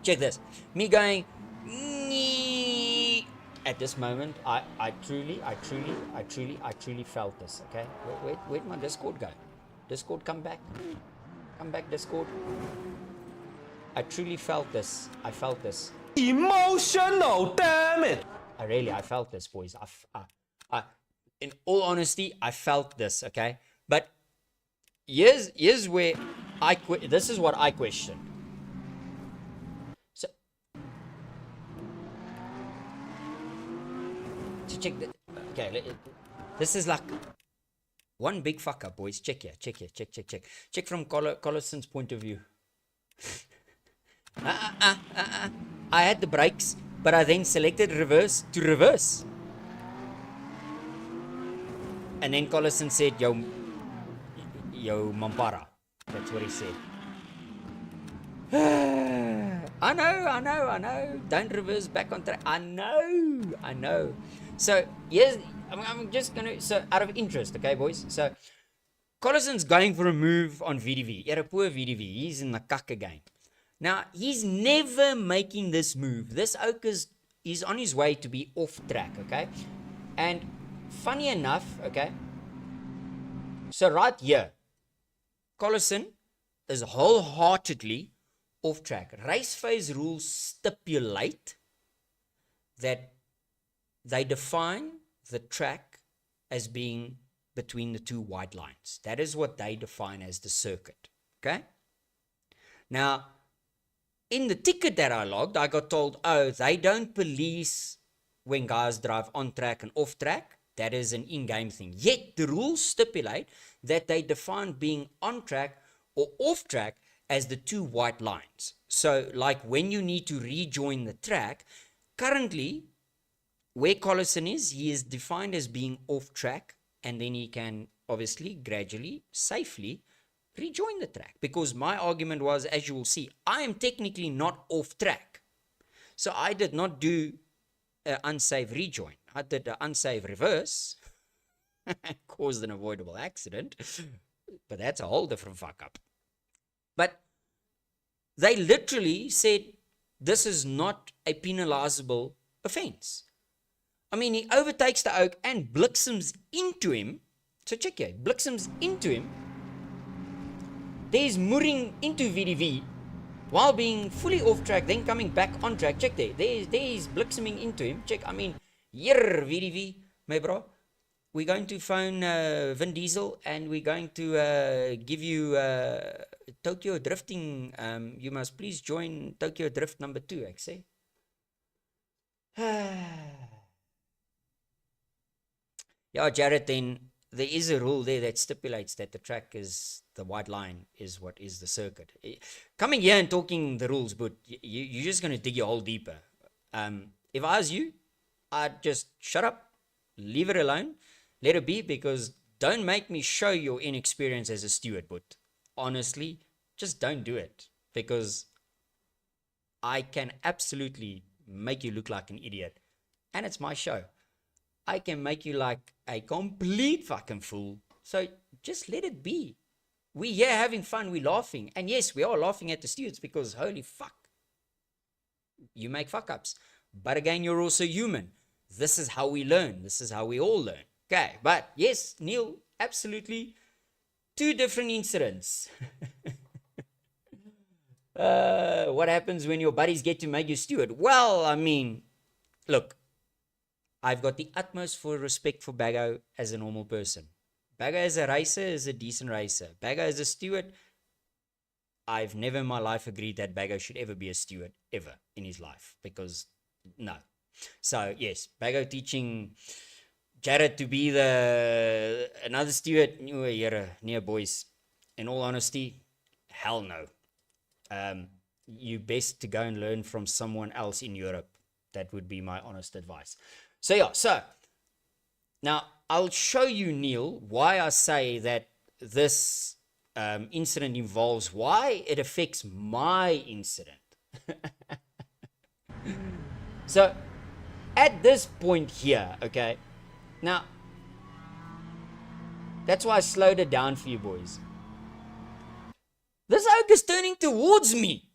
Check this. Me going nee. At this moment, I truly felt this. Okay. Where'd my Discord go? Discord, come back. Come back, Discord. I truly felt this. I felt this. Emotional, damn it! I felt this, boys. In all honesty, I felt this, okay? But here's where this is what I question. So, to check the, okay, this is like one big fuck up, boys. Check here. Check from Collison's point of view. I had the brakes, but I then selected reverse to reverse. And then Collison said, yo, Mampara. That's what he said. I know. Don't reverse back on track. I know. So, yes, I'm just going to, so out of interest, okay, boys? So, Collison's going for a move on VDV. Yeah, a poor VDV. He's in the cuck again. Now, he's never making this move. This oak is on his way to be off track, okay? And funny enough, okay, so right here, Collison is wholeheartedly off track. Race phase rules stipulate that they define the track as being between the two white lines. That is what they define as the circuit, okay? Now, in the ticket that I logged, I got told, oh, they don't police when guys drive on track and off track. That is an in-game thing. Yet, the rules stipulate that they define being on track or off track as the two white lines. So, like when you need to rejoin the track, currently, where Collison is, he is defined as being off track, and then he can obviously gradually, safely rejoin the track. Because my argument was, as you will see, I am technically not off track. So I did not do an unsafe rejoin. I did an unsafe reverse, caused an avoidable accident, but that's a whole different fuck up. But they literally said this is not a penalizable offense. I mean, he overtakes the oak and blixims into him. So check here, blixims into him. There's mooring into VDV while being fully off track, then coming back on track. Check there. There's blitzing into him. Check. I mean, VDV, my bro. We're going to phone Vin Diesel and we're going to give you Tokyo Drifting. You must please join Tokyo Drift number 2, I say. Yeah, Jared, then there is a rule there that stipulates that the track is, the white line is what is the circuit. Coming here and talking the rules, but you're just going to dig your hole deeper. If I was you, I'd just shut up, leave it alone, let it be, because don't make me show your inexperience as a steward, but honestly, just don't do it, because I can absolutely make you look like an idiot, and it's my show. I can make you like a complete fucking fool. So just let it be. We here having fun, we're laughing. And yes, we are laughing at the stewards because holy fuck, you make fuck ups. But again, you're also human. This is how we learn. This is how we all learn. Okay, but yes, Neil, absolutely two different incidents. What happens when your buddies get to make you steward? Well, I mean, look, I've got the utmost for respect for Baggo as a normal person. Baggo as a racer is a decent racer. Baggo as a steward, I've never in my life agreed that Baggo should ever be a steward, ever in his life. Because, no. So, yes, Baggo teaching Jared to be another steward, near boys. In all honesty, hell no. You best to go and learn from someone else in Europe. That would be my honest advice. So yeah, so now I'll show you, Neil, why I say that this incident involves, why it affects my incident. So at this point here, okay, now that's why I slowed it down for you boys. This oak is turning towards me.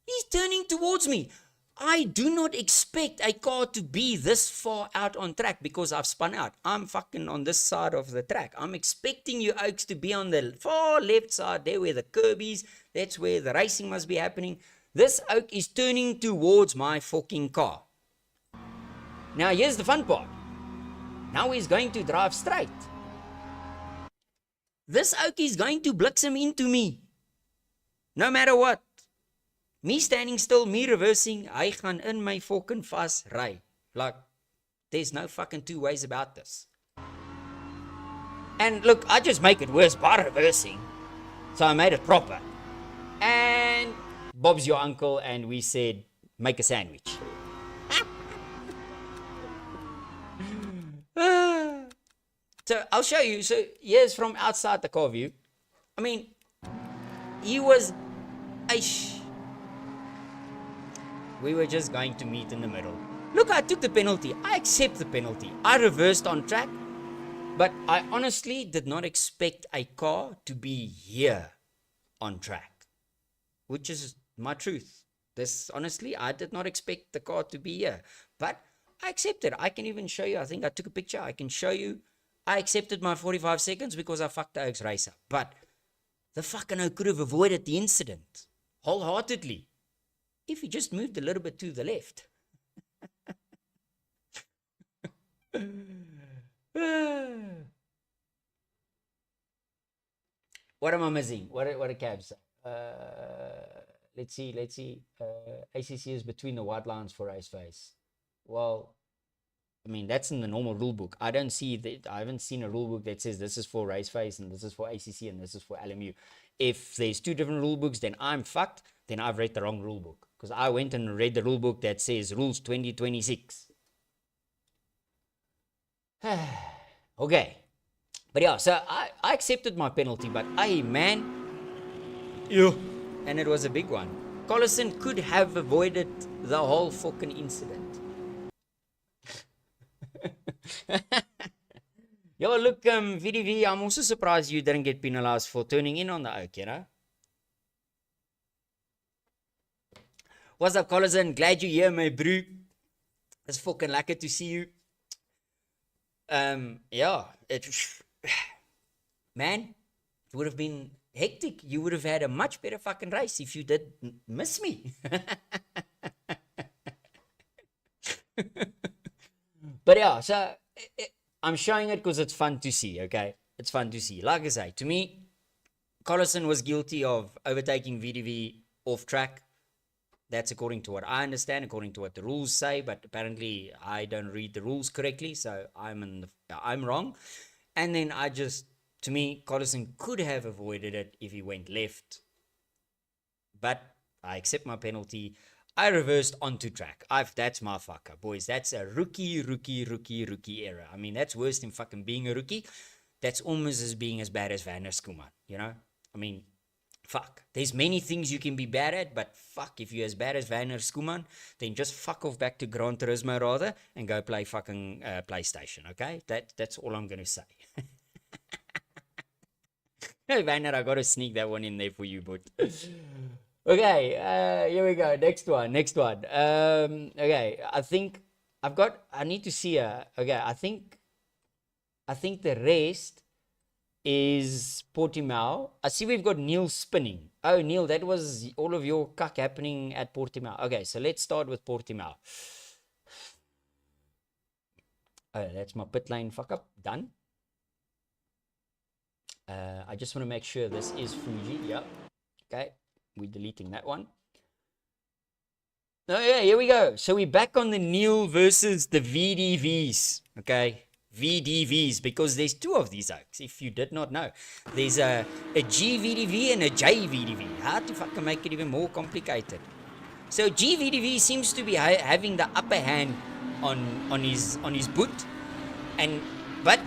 He's turning towards me. I do not expect a car to be this far out on track because I've spun out. I'm fucking on this side of the track. I'm expecting you oaks to be on the far left side, there where the curb is. That's where the racing must be happening. This oak is turning towards my fucking car. Now here's the fun part. Now he's going to drive straight. This oak is going to blitz him into me. No matter what. Me standing still, me reversing, hy gaan in my fucking vas ry. Like, there's no fucking two ways about this. And look, I just make it worse by reversing. So I made it proper. And Bob's your uncle and we said, make a sandwich. So I'll show you. So here's from outside the car view. I mean, he was a We were just going to meet in the middle. Look, I took the penalty. I accept the penalty. I reversed on track. But I honestly did not expect a car to be here on track. Which is my truth. This, honestly, I did not expect the car to be here. But I accepted. I can even show you. I think I took a picture. I can show you. I accepted my 45 seconds because I fucked the Oaks racer. But the fucking I could have avoided the incident wholeheartedly if he just moved a little bit to the left. What am I missing? What a cab say? Let's see. ACC is between the white lines for race face. Well, I mean, that's in the normal rule book. I don't see that. I haven't seen a rule book that says this is for race face and this is for ACC and this is for LMU. If there's two different rule books, then I'm fucked. Then I've read the wrong rule book, because I went and read the rule book that says rules 2026. Okay. But yeah, so I accepted my penalty, but man, and it was a big one. Collison could have avoided the whole fucking incident. Yo, look, VDV, I'm also surprised you didn't get penalized for turning in on the oak, you know? What's up, Collison? Glad you're here, my bro. It's fucking lekker to see you. Yeah, man, it would have been hectic. You would have had a much better fucking race if you did miss me. But yeah, so I'm showing it because it's fun to see, okay? It's fun to see. Like I say, to me, Collison was guilty of overtaking VDV off track. That's according to what I understand, according to what the rules say, but apparently I don't read the rules correctly, so I'm wrong. And then to me, Collison could have avoided it if he went left. But I accept my penalty. I reversed onto track. That's my fucker, boys. That's a rookie error. I mean, that's worse than fucking being a rookie. That's almost as being as bad as Van der Schoeman, you know? I mean, fuck. There's many things you can be bad at, but fuck, if you're as bad as Van der Schoeman, then just fuck off back to Gran Turismo rather and go play fucking PlayStation, okay? That's all I'm going to say. Hey, Vanner, I got to sneak that one in there for you, but... Okay, here we go. Next one. Okay, I need to see okay, I think the rest is Portimao. I see we've got Neil spinning. Oh, Neil, that was all of your cuck happening at Portimao. Okay, so let's start with Portimao. Oh, that's my pit lane fuck up. Done. I just want to make sure this is Fuji. Yep. Okay. We're deleting that one. Oh yeah, here we go. So we're back on the Neil versus the VDVs. Okay, VDVs, because there's two of these oaks, if you did not know. There's a GVDV and a JVDV. How to fucking make it even more complicated? So GVDV seems to be having the upper hand on his boot, but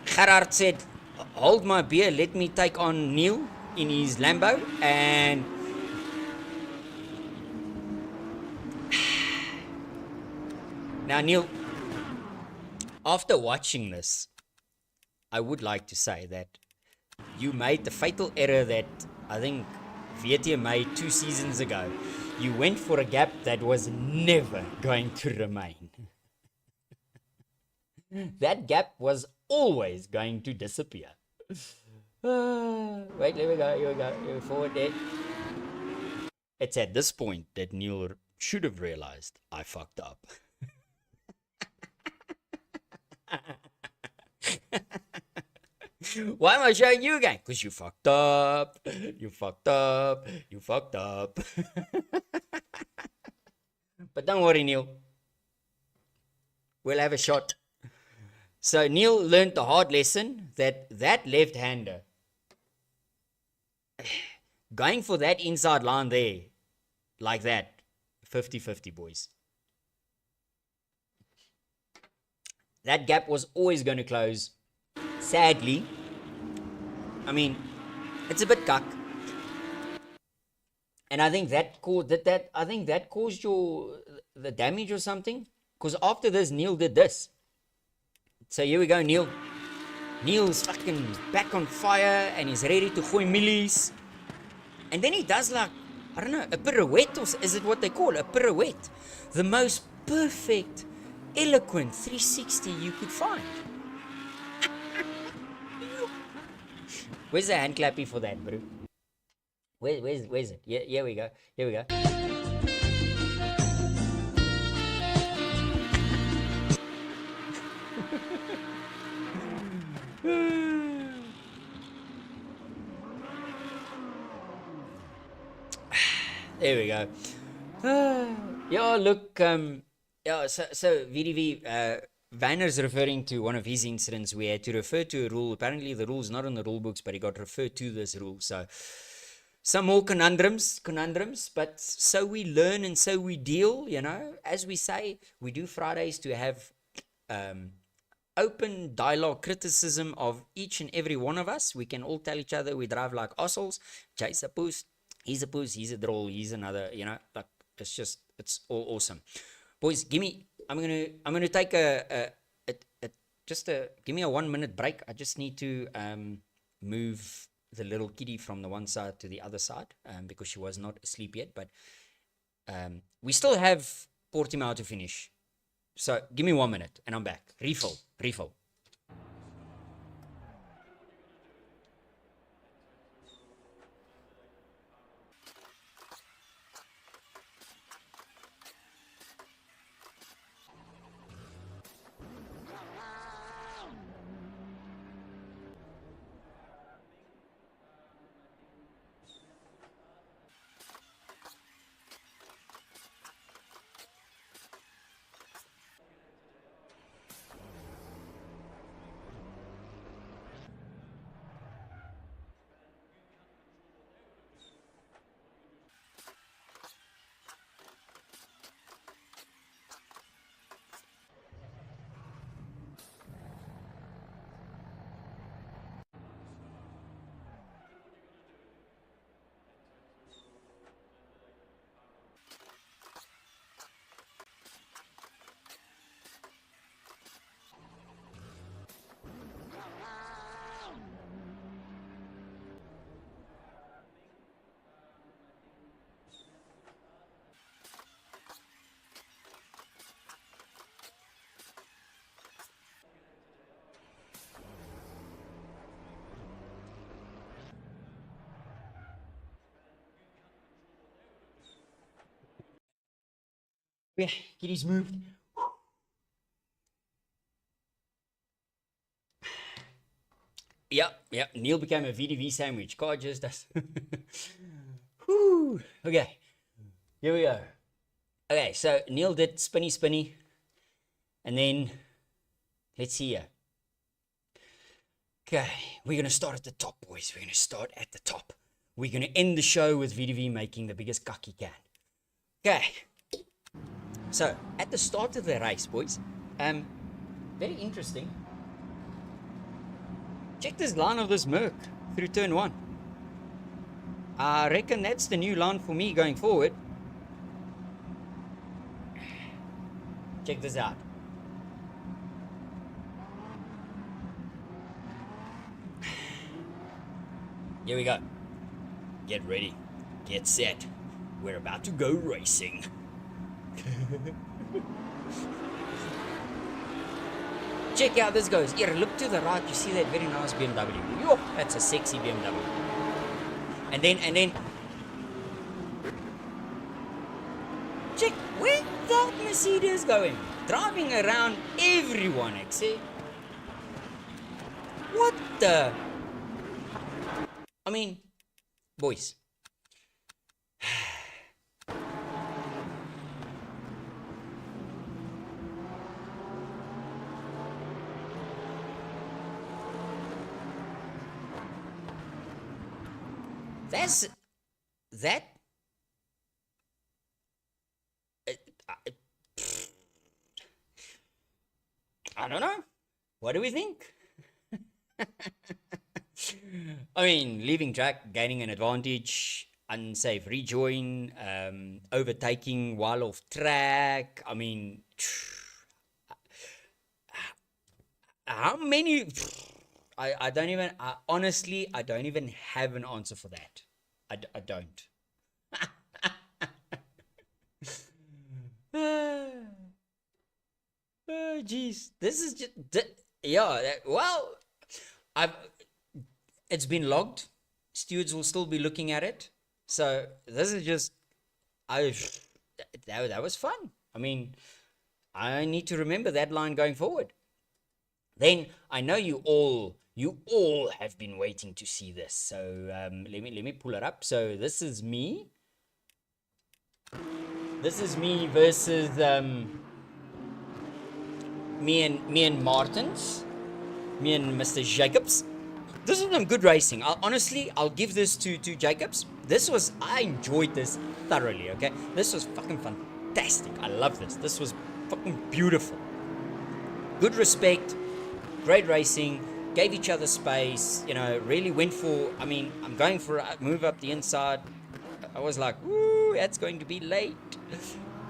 Gerard said, "Hold my beer, let me take on Neil in his Lambo," and now Neil, after watching this, I would like to say that you made the fatal error that I think VTM made 2 seasons ago. You went for a gap that was never going to remain. That gap was always going to disappear. Wait, here we go. Forward there. It's at this point that Neil should have realized I fucked up. Why am I showing you again? Because you fucked up. You fucked up. But don't worry, Neil. We'll have a shot. So Neil learned the hard lesson that left-hander, going for that inside line there, like that, 50-50, boys. That gap was always going to close. Sadly, I mean, it's a bit cuck. And I think that caused that I think that caused the damage or something. Because after this, Neil did this. So here we go, Neil. Neil's fucking back on fire and he's ready to gooi millies. And then he does like, I don't know, a pirouette, or is it what they call a pirouette? The most perfect, eloquent 360 you could find. Where's the hand clappy for that, bro? Where's it? Yeah, here we go. Here we go. There we go. Yeah, look, yeah, so VDV, Vanner's referring to one of his incidents where he had to refer to a rule. Apparently the rule's not in the rule books, but he got referred to this rule. So some more conundrums, but so we learn and so we deal, you know. As we say, we do Fridays to have open dialogue, criticism of each and every one of us. We can all tell each other we drive like assholes. Jay's a puss, he's a puss, he's a droll, he's another, you know, like it's all awesome. Boys, I'm gonna take give me a 1 minute break. I just need to move the little kitty from the one side to the other side because she was not asleep yet, but we still have Portimao to finish. So give me 1 minute and I'm back. Refill. Yeah, kitty's moved. Yeah. Neil became a VDV sandwich. God just does. Whew. Okay. Here we go. Okay, so Neil did spinny. And then, let's see here. Okay, we're going to start at the top, boys. We're going to start at the top. We're going to end the show with VDV making the biggest cuck he can. Okay. So, at the start of the race, boys, very interesting. Check this line of this Merc through turn 1. I reckon that's the new line for me going forward. Check this out. Here we go. Get ready. Get set. We're about to go racing. Check out this goes. Here, look to the right. You see that very nice BMW. Yo, that's a sexy BMW. And then check where that Mercedes going. Driving around everyone, see? What the? I mean, boys. That I don't know. What do we think? I mean, leaving track, gaining an advantage. unsafe rejoin, overtaking while off track. I mean, how many? I don't even, honestly, I don't even have an answer for that. I don't. Oh, jeez. This is just, yeah, well, I've, it's been logged. Stewards will still be looking at it. So this is just, that was fun. I mean, I need to remember that line going forward. Then I know you all have been waiting to see this. So let me pull it up. So this is me. This is me versus me and Martins, me and Mr. Jacobs. This is some good racing. I'll give this to Jacobs. I enjoyed this thoroughly. Okay, this was fucking fantastic. I love this. This was fucking beautiful. Good respect, great racing. Gave each other space. You know, really went for. I mean, I'm going for a move up the inside. I was like, woo, that's going to be late.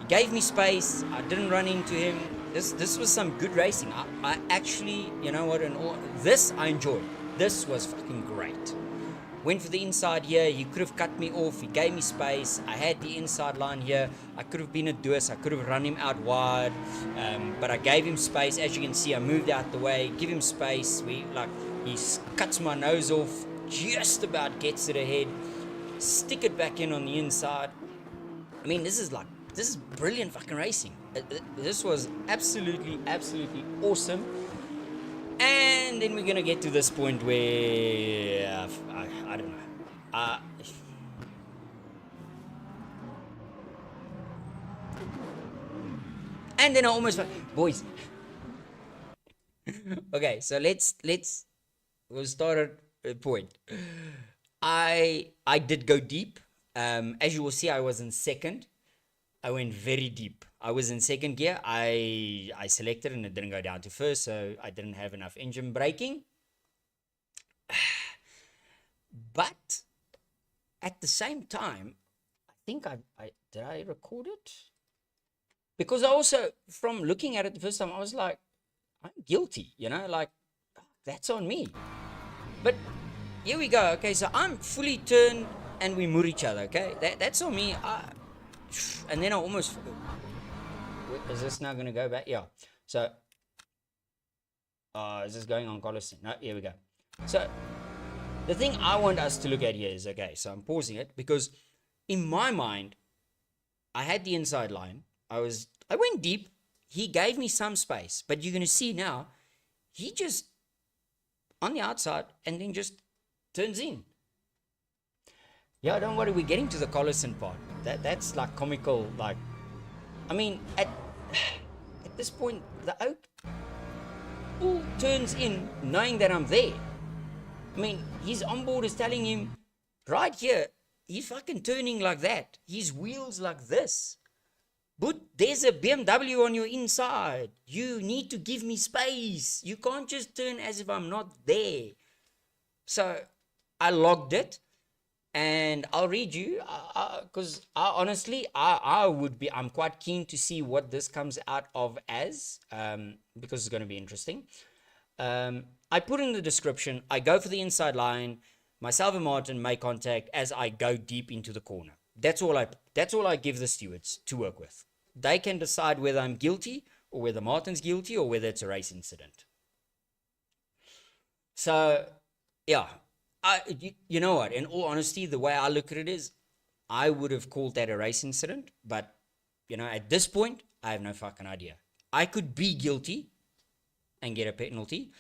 He gave me space. I didn't run into him. This was some good racing. I actually, you know what, this I enjoyed. This was fucking great. Went for the inside here. He could have cut me off. He gave me space. I had the inside line here. I could have been a deuce. I could have run him out wide. But I gave him space. As you can see, I moved out the way. Give him space. He cuts my nose off. Just about gets it ahead. Stick it back in on the inside. I mean, this is brilliant fucking racing. This was absolutely awesome. And then we're gonna get to this point where I don't know. And then I almost boys. Okay, so we'll start at a point. I did go deep. As you will see, I was in second. I went very deep. I was in second gear. I selected and it didn't go down to first, so I didn't have enough engine braking. But at the same time, I think did I record it? Because I also, from looking at it the first time, I was like, I'm guilty, you know, like, that's on me. But here we go. Okay, so I'm fully turned and we moor each other. Okay, that's on me. And then I almost. Is this now going to go back? Yeah. So. Is this going on Collison? No, here we go. So. The thing I want us to look at here is, okay, so I'm pausing it because in my mind, I had the inside line. I went deep. He gave me some space, but you're going to see now, he just on the outside and then just turns in. Yeah, don't worry, we're getting to the Collison part. That's like comical. Like, I mean, at this point, the Oak all turns in knowing that I'm there. I mean, his onboard is telling him right here, he's fucking turning like that. His wheels like this. But there's a BMW on your inside. You need to give me space. You can't just turn as if I'm not there. So I logged it. And I'll read you, because honestly, I'm quite keen to see what this comes out of as, because it's going to be interesting. I put in the description, I go for the inside line, myself and Martin make contact as I go deep into the corner. That's all I give the stewards to work with. They can decide whether I'm guilty, or whether Martin's guilty, or whether it's a race incident. So, yeah. You know what, in all honesty, the way I look at it is, I would have called that a race incident, but, you know, at this point, I have no fucking idea. I could be guilty and get a penalty.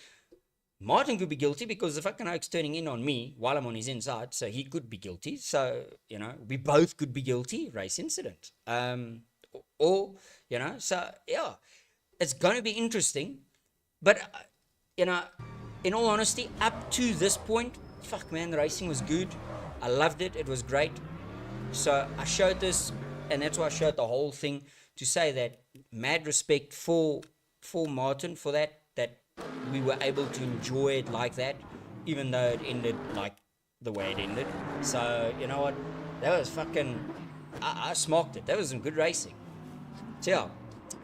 Martin could be guilty because the fucking Oak's turning in on me while I'm on his inside, so he could be guilty. So, you know, we both could be guilty, race incident. Or, you know, so, yeah, it's going to be interesting. But, you know, in all honesty, up to this point, fuck man, the racing was good. I loved it. It was great. So I showed this, and that's why I showed the whole thing, to say that mad respect for Martin, for that we were able to enjoy it like that, even though it ended like the way it ended. So, you know what? That was fucking. I smoked it. That was some good racing. So yeah,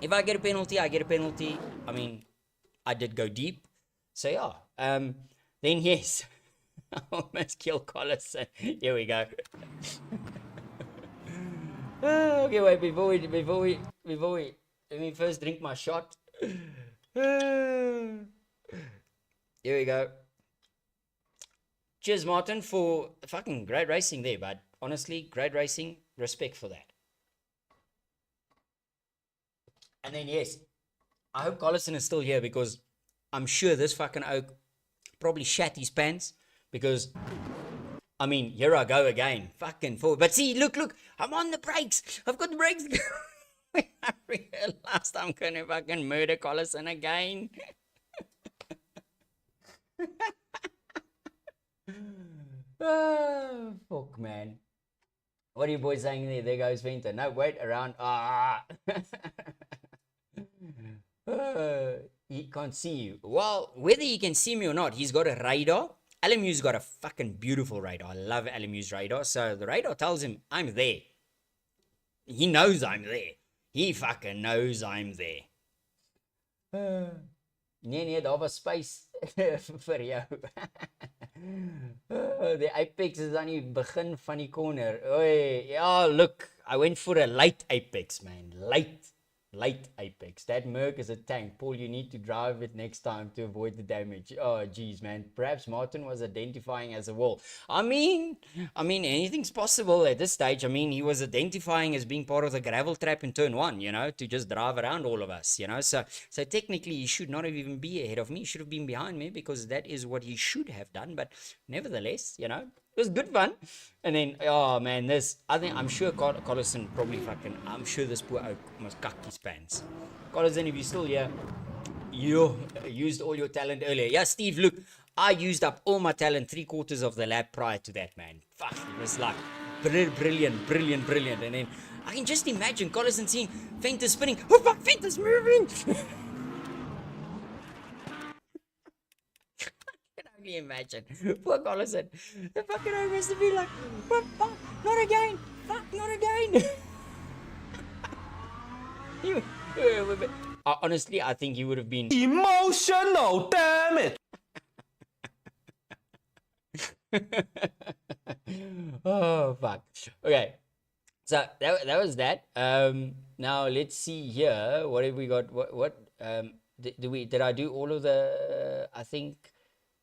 if I get a penalty, I get a penalty. I mean, I did go deep. So yeah. Then yes, I almost killed Collison. Here we go. Okay, wait. Before we, let me first drink my shot. Here we go. Cheers, Martin, for fucking great racing there, but honestly, great racing. Respect for that. And then yes, I hope Collison is still here because I'm sure this fucking oak probably shat his pants because I mean, here I go again, fucking forward. But see, look, I'm on the brakes. I've got the brakes. I realized I'm gonna fucking murder Collison again. Oh, fuck, man. What are you boys saying there? There goes Venter. No, wait around. He can't see you. Well, whether he can see me or not, he's got a radar. LMU's got a fucking beautiful radar. I love LMU's radar. So the radar tells him I'm there. He knows I'm there. He fucking knows I'm there. Nee, daar was space vir jou. The apex is aan die begin van die corner. Oei, ja, look, I went for a light apex, man. Light apex. That Merc is a tank. Paul, you need to drive it next time to avoid the damage. Oh, geez, man. Perhaps Martin was identifying as a wall. I mean, anything's possible at this stage. I mean, he was identifying as being part of the gravel trap in turn 1, you know, to just drive around all of us, you know. So technically, he should not have even be ahead of me. He should have been behind me because that is what he should have done. But nevertheless, you know, it was good fun. And then, oh man, I'm sure Collison probably fucking, I'm sure this poor oak must cuck his pants. Collison, if you're still here, you used all your talent earlier. Yeah, Steve, look, I used up all my talent 3/4 of the lap prior to that, man. Fuck, it was like brilliant. And then I can just imagine Collison seeing Venter spinning. Oh fuck, Venter's moving! Imagine. Poor Collison. The fucking owner has to be like, what, fuck, not again. Fuck, not again. Honestly, I think he would have been Emotional, damn it! Oh, fuck. Okay. So that was that. Now let's see here. What have we got? Did I do all of the, I think,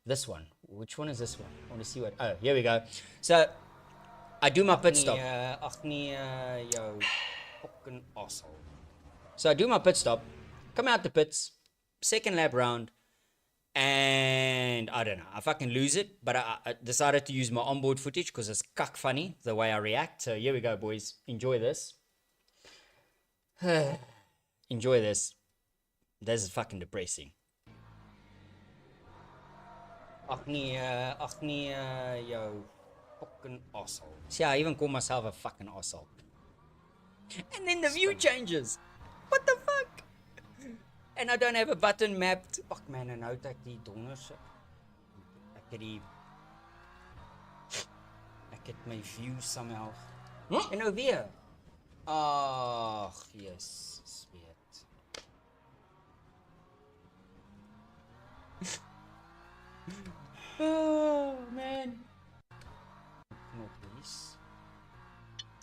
this one. Which one is this one? I want to see what. Oh, here we go. So I do my pit stop. Yo, fucking asshole. So I do my pit stop, come out the pits, second lap round, and I don't know. I fucking lose it, but I decided to use my onboard footage because it's cuck funny the way I react. So here we go, boys. Enjoy this. Enjoy this. This is fucking depressing. Ach nee, yo, fucking asshole. See, I even call myself a fucking asshole. And then the view changes. What the fuck? And I don't have a button mapped. Fuck man, en nou het ek die donders. Ek het my view somehow. En nou weer. Ag, Jesus, weet. Oh man. Not this.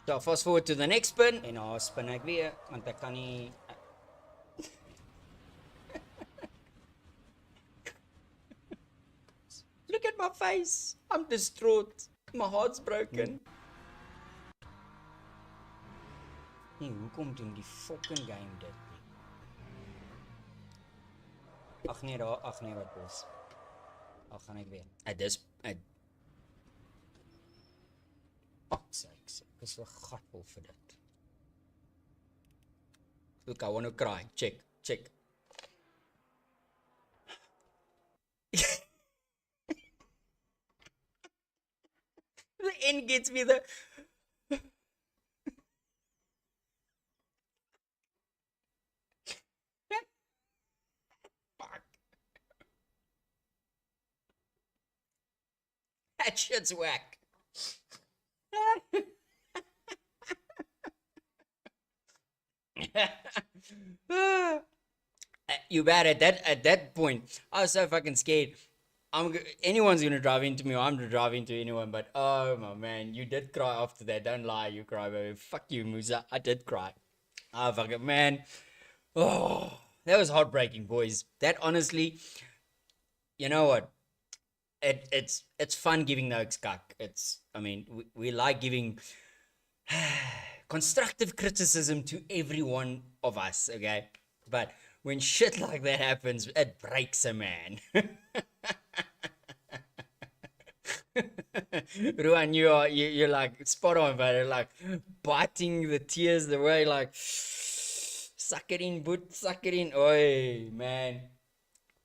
So fast forward to the next spin. En nou spin ek weer, want ek kan nie. Look at my face. I'm distraught. My heart's broken. Nee, hoekom doen die fucking game dit nie? Ag nee, wat bos. Al gaan ek weer. Fuck's sake. Ek is so gatvol vir dit. Look, I want to cry. Check. The end gets me the... Fuck. That shit's whack. You bad at that point. I was so fucking scared. Anyone's gonna drive into me, or I'm gonna drive into anyone. But oh my man, you did cry after that. Don't lie, you cry, baby. Fuck you, Musa. I did cry. Oh fucking man. Oh, that was heartbreaking, boys. That honestly, you know what? It's fun giving the cuck. We like giving constructive criticism to every one of us, okay? But when shit like that happens, it breaks a man. Ruan, you're like spot on, but like biting the tears the way, like suck it in, boot, suck it in. Oi, man.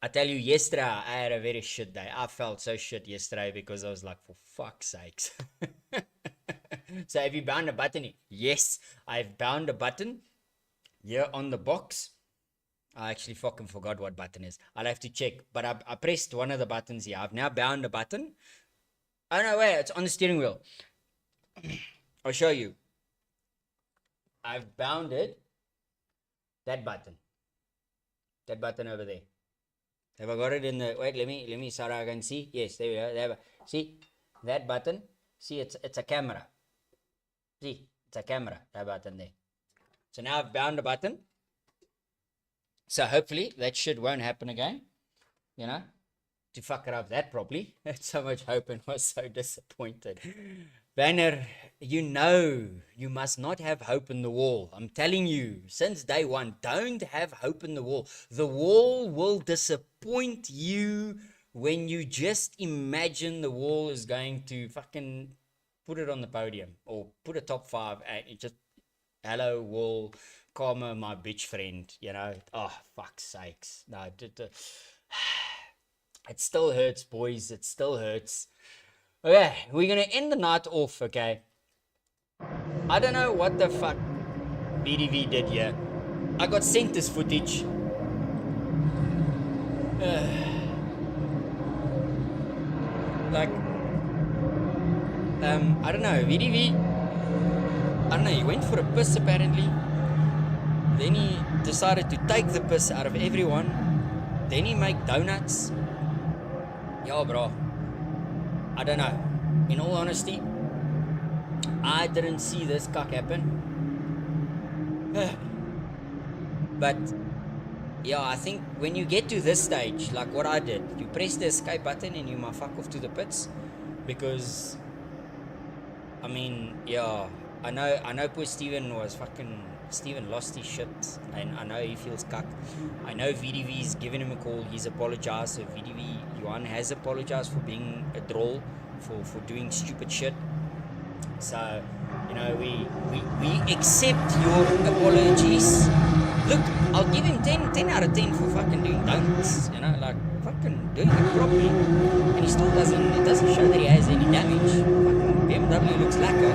I tell you, yesterday I had a very shit day. I felt so shit yesterday because I was like, for fuck's sakes. So have you bound a button? Yes, I've bound a button here on the box. I actually fucking forgot what button is. I'll have to check. But I pressed one of the buttons here. I've now bound a button. Oh no, wait, it's on the steering wheel. I'll show you. I've bounded that button. That button over there. Have I got it in the... Wait, let me so I can see. Yes, there we go. There we go. See, that button. See, it's a camera. See, it's a camera, that button there. So now I've bound the button. So hopefully that shit won't happen again. You know? To fuck it up that properly. Had so much hope and was so disappointed. Banner, you know you must not have hope in the wall. I'm telling you, since day one, don't have hope in the wall. The wall will disappoint you when you just imagine the wall is going to fucking put it on the podium or put a top 5 and it just, hello wall, karma, my bitch friend, you know. Oh, fuck's sakes. No, it still hurts, boys. It still hurts. Okay, we're gonna end the night off, okay? I don't know what the fuck BDV did here. I got sent this footage. Like, I don't know, VDV, I don't know, he went for a piss apparently. Then he decided to take the piss out of everyone. Then he make donuts. Yo, bro. I don't know. In all honesty, I didn't see this cock happen. But, yeah, I think when you get to this stage, like what I did, you press the escape button and you might fuck off to the pits. Because, I mean, yeah, I know poor Steven lost his shit, and I know he feels cucked. I know VDV's given him a call, he's apologized, so VDV, Johan has apologized for being a droll, for doing stupid shit. So, you know, we accept your apologies. Look, I'll give him 10 out of 10 for fucking doing donuts, you know, like, fucking doing it properly. And he still it doesn't show that he has any damage. Fucking BMW looks lacquer.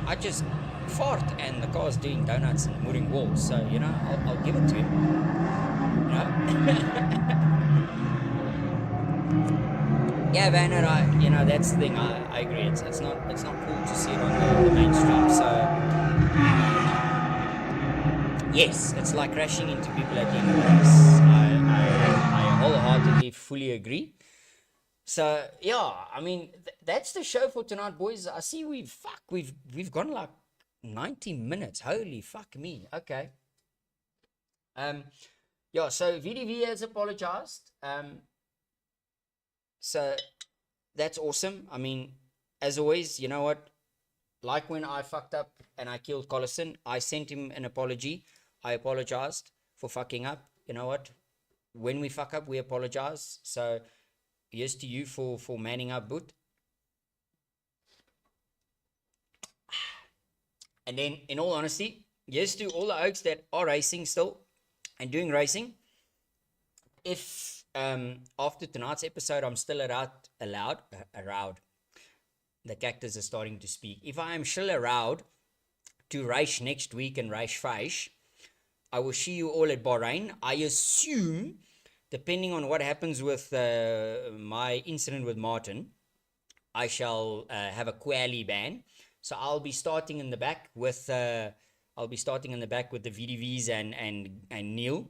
I just fart and the car's doing donuts and moving walls, so you know I'll give it to him, you know. Yeah, Vanner, you know, that's the thing. I agree. It's not cool to see it on the mainstream. So yes, it's like crashing into people at the end of the race. I wholeheartedly fully agree. So yeah, I mean that's the show for tonight, boys. I see we've gone like 90 minutes. Holy fuck me. Okay. Yeah, so VDV has apologized. So that's awesome. I mean, as always, you know what? Like when I fucked up and I killed Collison, I sent him an apology. I apologized for fucking up. You know what? When we fuck up, we apologize. So here's to you for manning up, boot. And then, in all honesty, yes to all the oaks that are racing still and doing racing. If after tonight's episode I'm still allowed, the cactus is starting to speak. If I am still allowed to race next week and race fresh, I will see you all at Bahrain. I assume, depending on what happens with my incident with Martin, I shall have a quali ban. So I'll be starting in the back with I'll be starting in the back with the VDVs and Neil.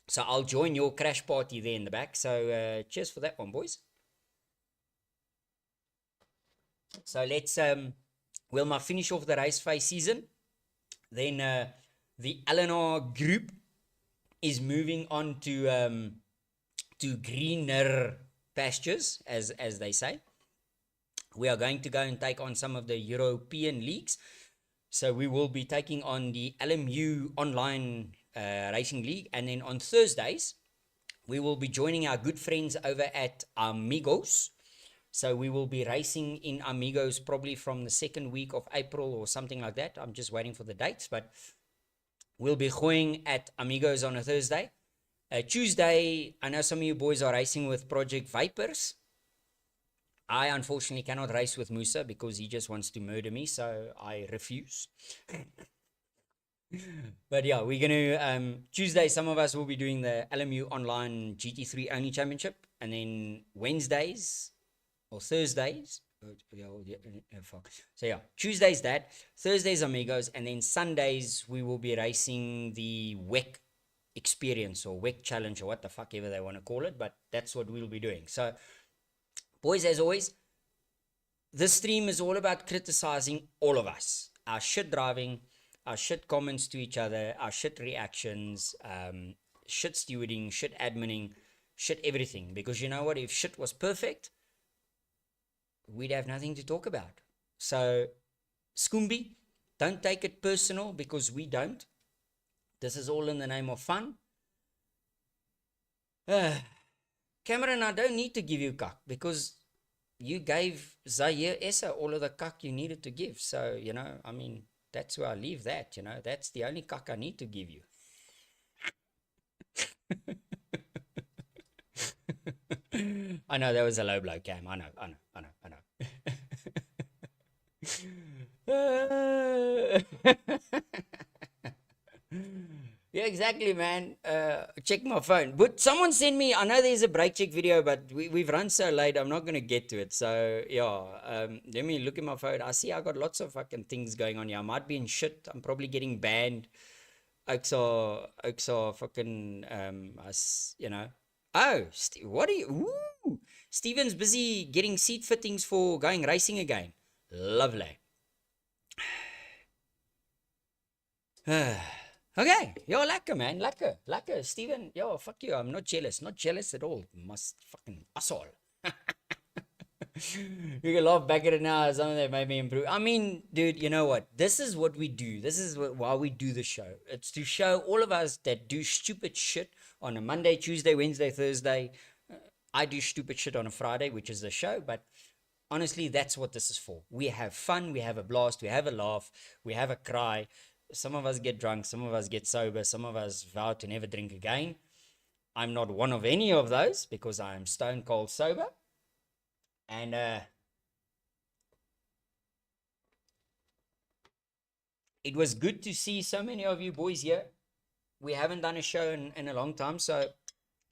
So I'll join your crash party there in the back. So cheers for that one, boys. So let's we'll finish off the race phase season. Then the LNR group is moving on to greener pastures, as they say. We are going to go and take on some of the European leagues. So we will be taking on the LMU online racing league, and then on Thursdays we will be joining our good friends over at Amigos. So we will be racing in Amigos probably from the second week of April or something like that. I'm just waiting for the dates, but we'll be going at Amigos on a Thursday. Tuesday, I know some of you boys are racing with Project Vipers. I unfortunately cannot race with Musa because he just wants to murder me, so I refuse. But yeah, we're going to, Tuesday, some of us will be doing the LMU Online GT3 Only Championship. And then Wednesdays or Thursdays. So yeah, Tuesdays that, Thursdays Amigos, and then Sundays we will be racing the WEC experience or WEC challenge or what the fuck ever they want to call it. But that's what we'll be doing. So boys, as always, this stream is all about criticizing all of us. Our shit driving, our shit comments to each other, our shit reactions, shit stewarding, shit adminning, shit everything. Because you know what? If shit was perfect, we'd have nothing to talk about. So, Scooby, don't take it personal because we don't. This is all in the name of fun. Cameron, I don't need to give you cuck because you gave Zaire Essa all of the cuck you needed to give. So, you know, I mean, that's where I leave that, you know. That's the only cuck I need to give you. I know that was a low blow, Cam. I know. Yeah, exactly, man. Check my phone. But someone sent me, I know there's a break check video, but we've run so late, I'm not going to get to it. So, yeah, let me look at my phone. I see I got lots of fucking things going on here. I might be in shit. I'm probably getting banned. I saw fucking, you know. Oh, what are you? Ooh, Steven's busy getting seat fittings for going racing again. Lovely. Okay, yo, lekker, man, lekker. Steven, yo, fuck you, I'm not jealous at all. Must fucking asshole. You can laugh back at it now, something that made me improve. I mean, dude, you know what? This is what we do. This is why we do the show. It's to show all of us that do stupid shit on a Monday, Tuesday, Wednesday, Thursday. I do stupid shit on a Friday, which is the show, but honestly, that's what this is for. We have fun, we have a blast, we have a laugh, we have a cry. Some of us get drunk, some of us get sober, some of us vow to never drink again. I'm not one of any of those because I am stone cold sober. And it was good to see so many of you boys here. We haven't done a show in a long time, so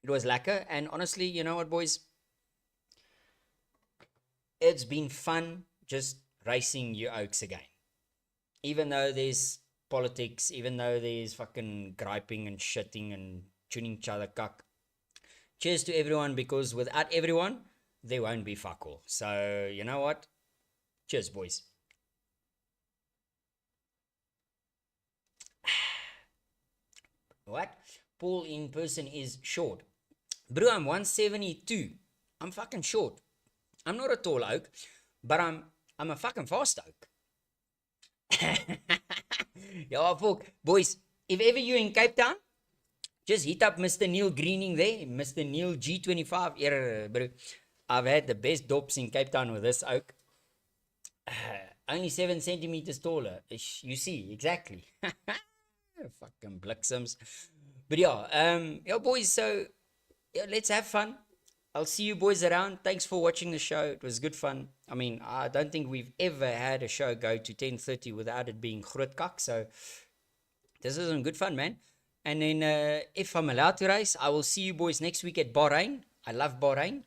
it was lekker. And honestly, you know what, boys? It's been fun just racing you oaks again. Even though there's politics, even though there's fucking griping and shitting and tuning each other cuck. Cheers to everyone, because without everyone, there won't be fuck all. So, you know what? Cheers, boys. What? Paul in person is short. Bro, I'm 172. I'm fucking short. I'm not a tall oak, but I'm a fucking fast oak. Yeah, fuck. Boys, if ever you're in Cape Town, just hit up Mr. Neil Greening there. Mr. Neil G25. Yeah, bro. I've had the best dops in Cape Town with this oak. Only 7 centimeters taller. You see, exactly. Fucking bliksums. But yeah, boys, so yeah, let's have fun. I'll see you boys around. Thanks for watching the show. It was good fun. I mean, I don't think we've ever had a show go to 10:30 without it being groetkak. So this is some good fun, man. And then if I'm allowed to race, I will see you boys next week at Bahrain. I love Bahrain.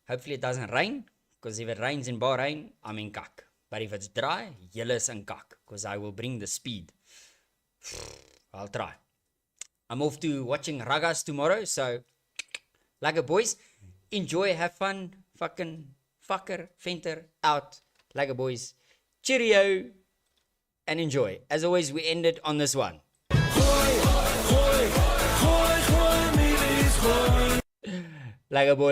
Hopefully it doesn't rain, because if it rains in Bahrain, I'm in kak. But if it's dry, julle is in kak, because I will bring the speed. I'll try. I'm off to watching Ragas tomorrow, so lekker boys. Enjoy, have fun. Fucking fucker, venter, out. Lekker boys. Cheerio. And enjoy. As always, we end it on this one. Lekker boys.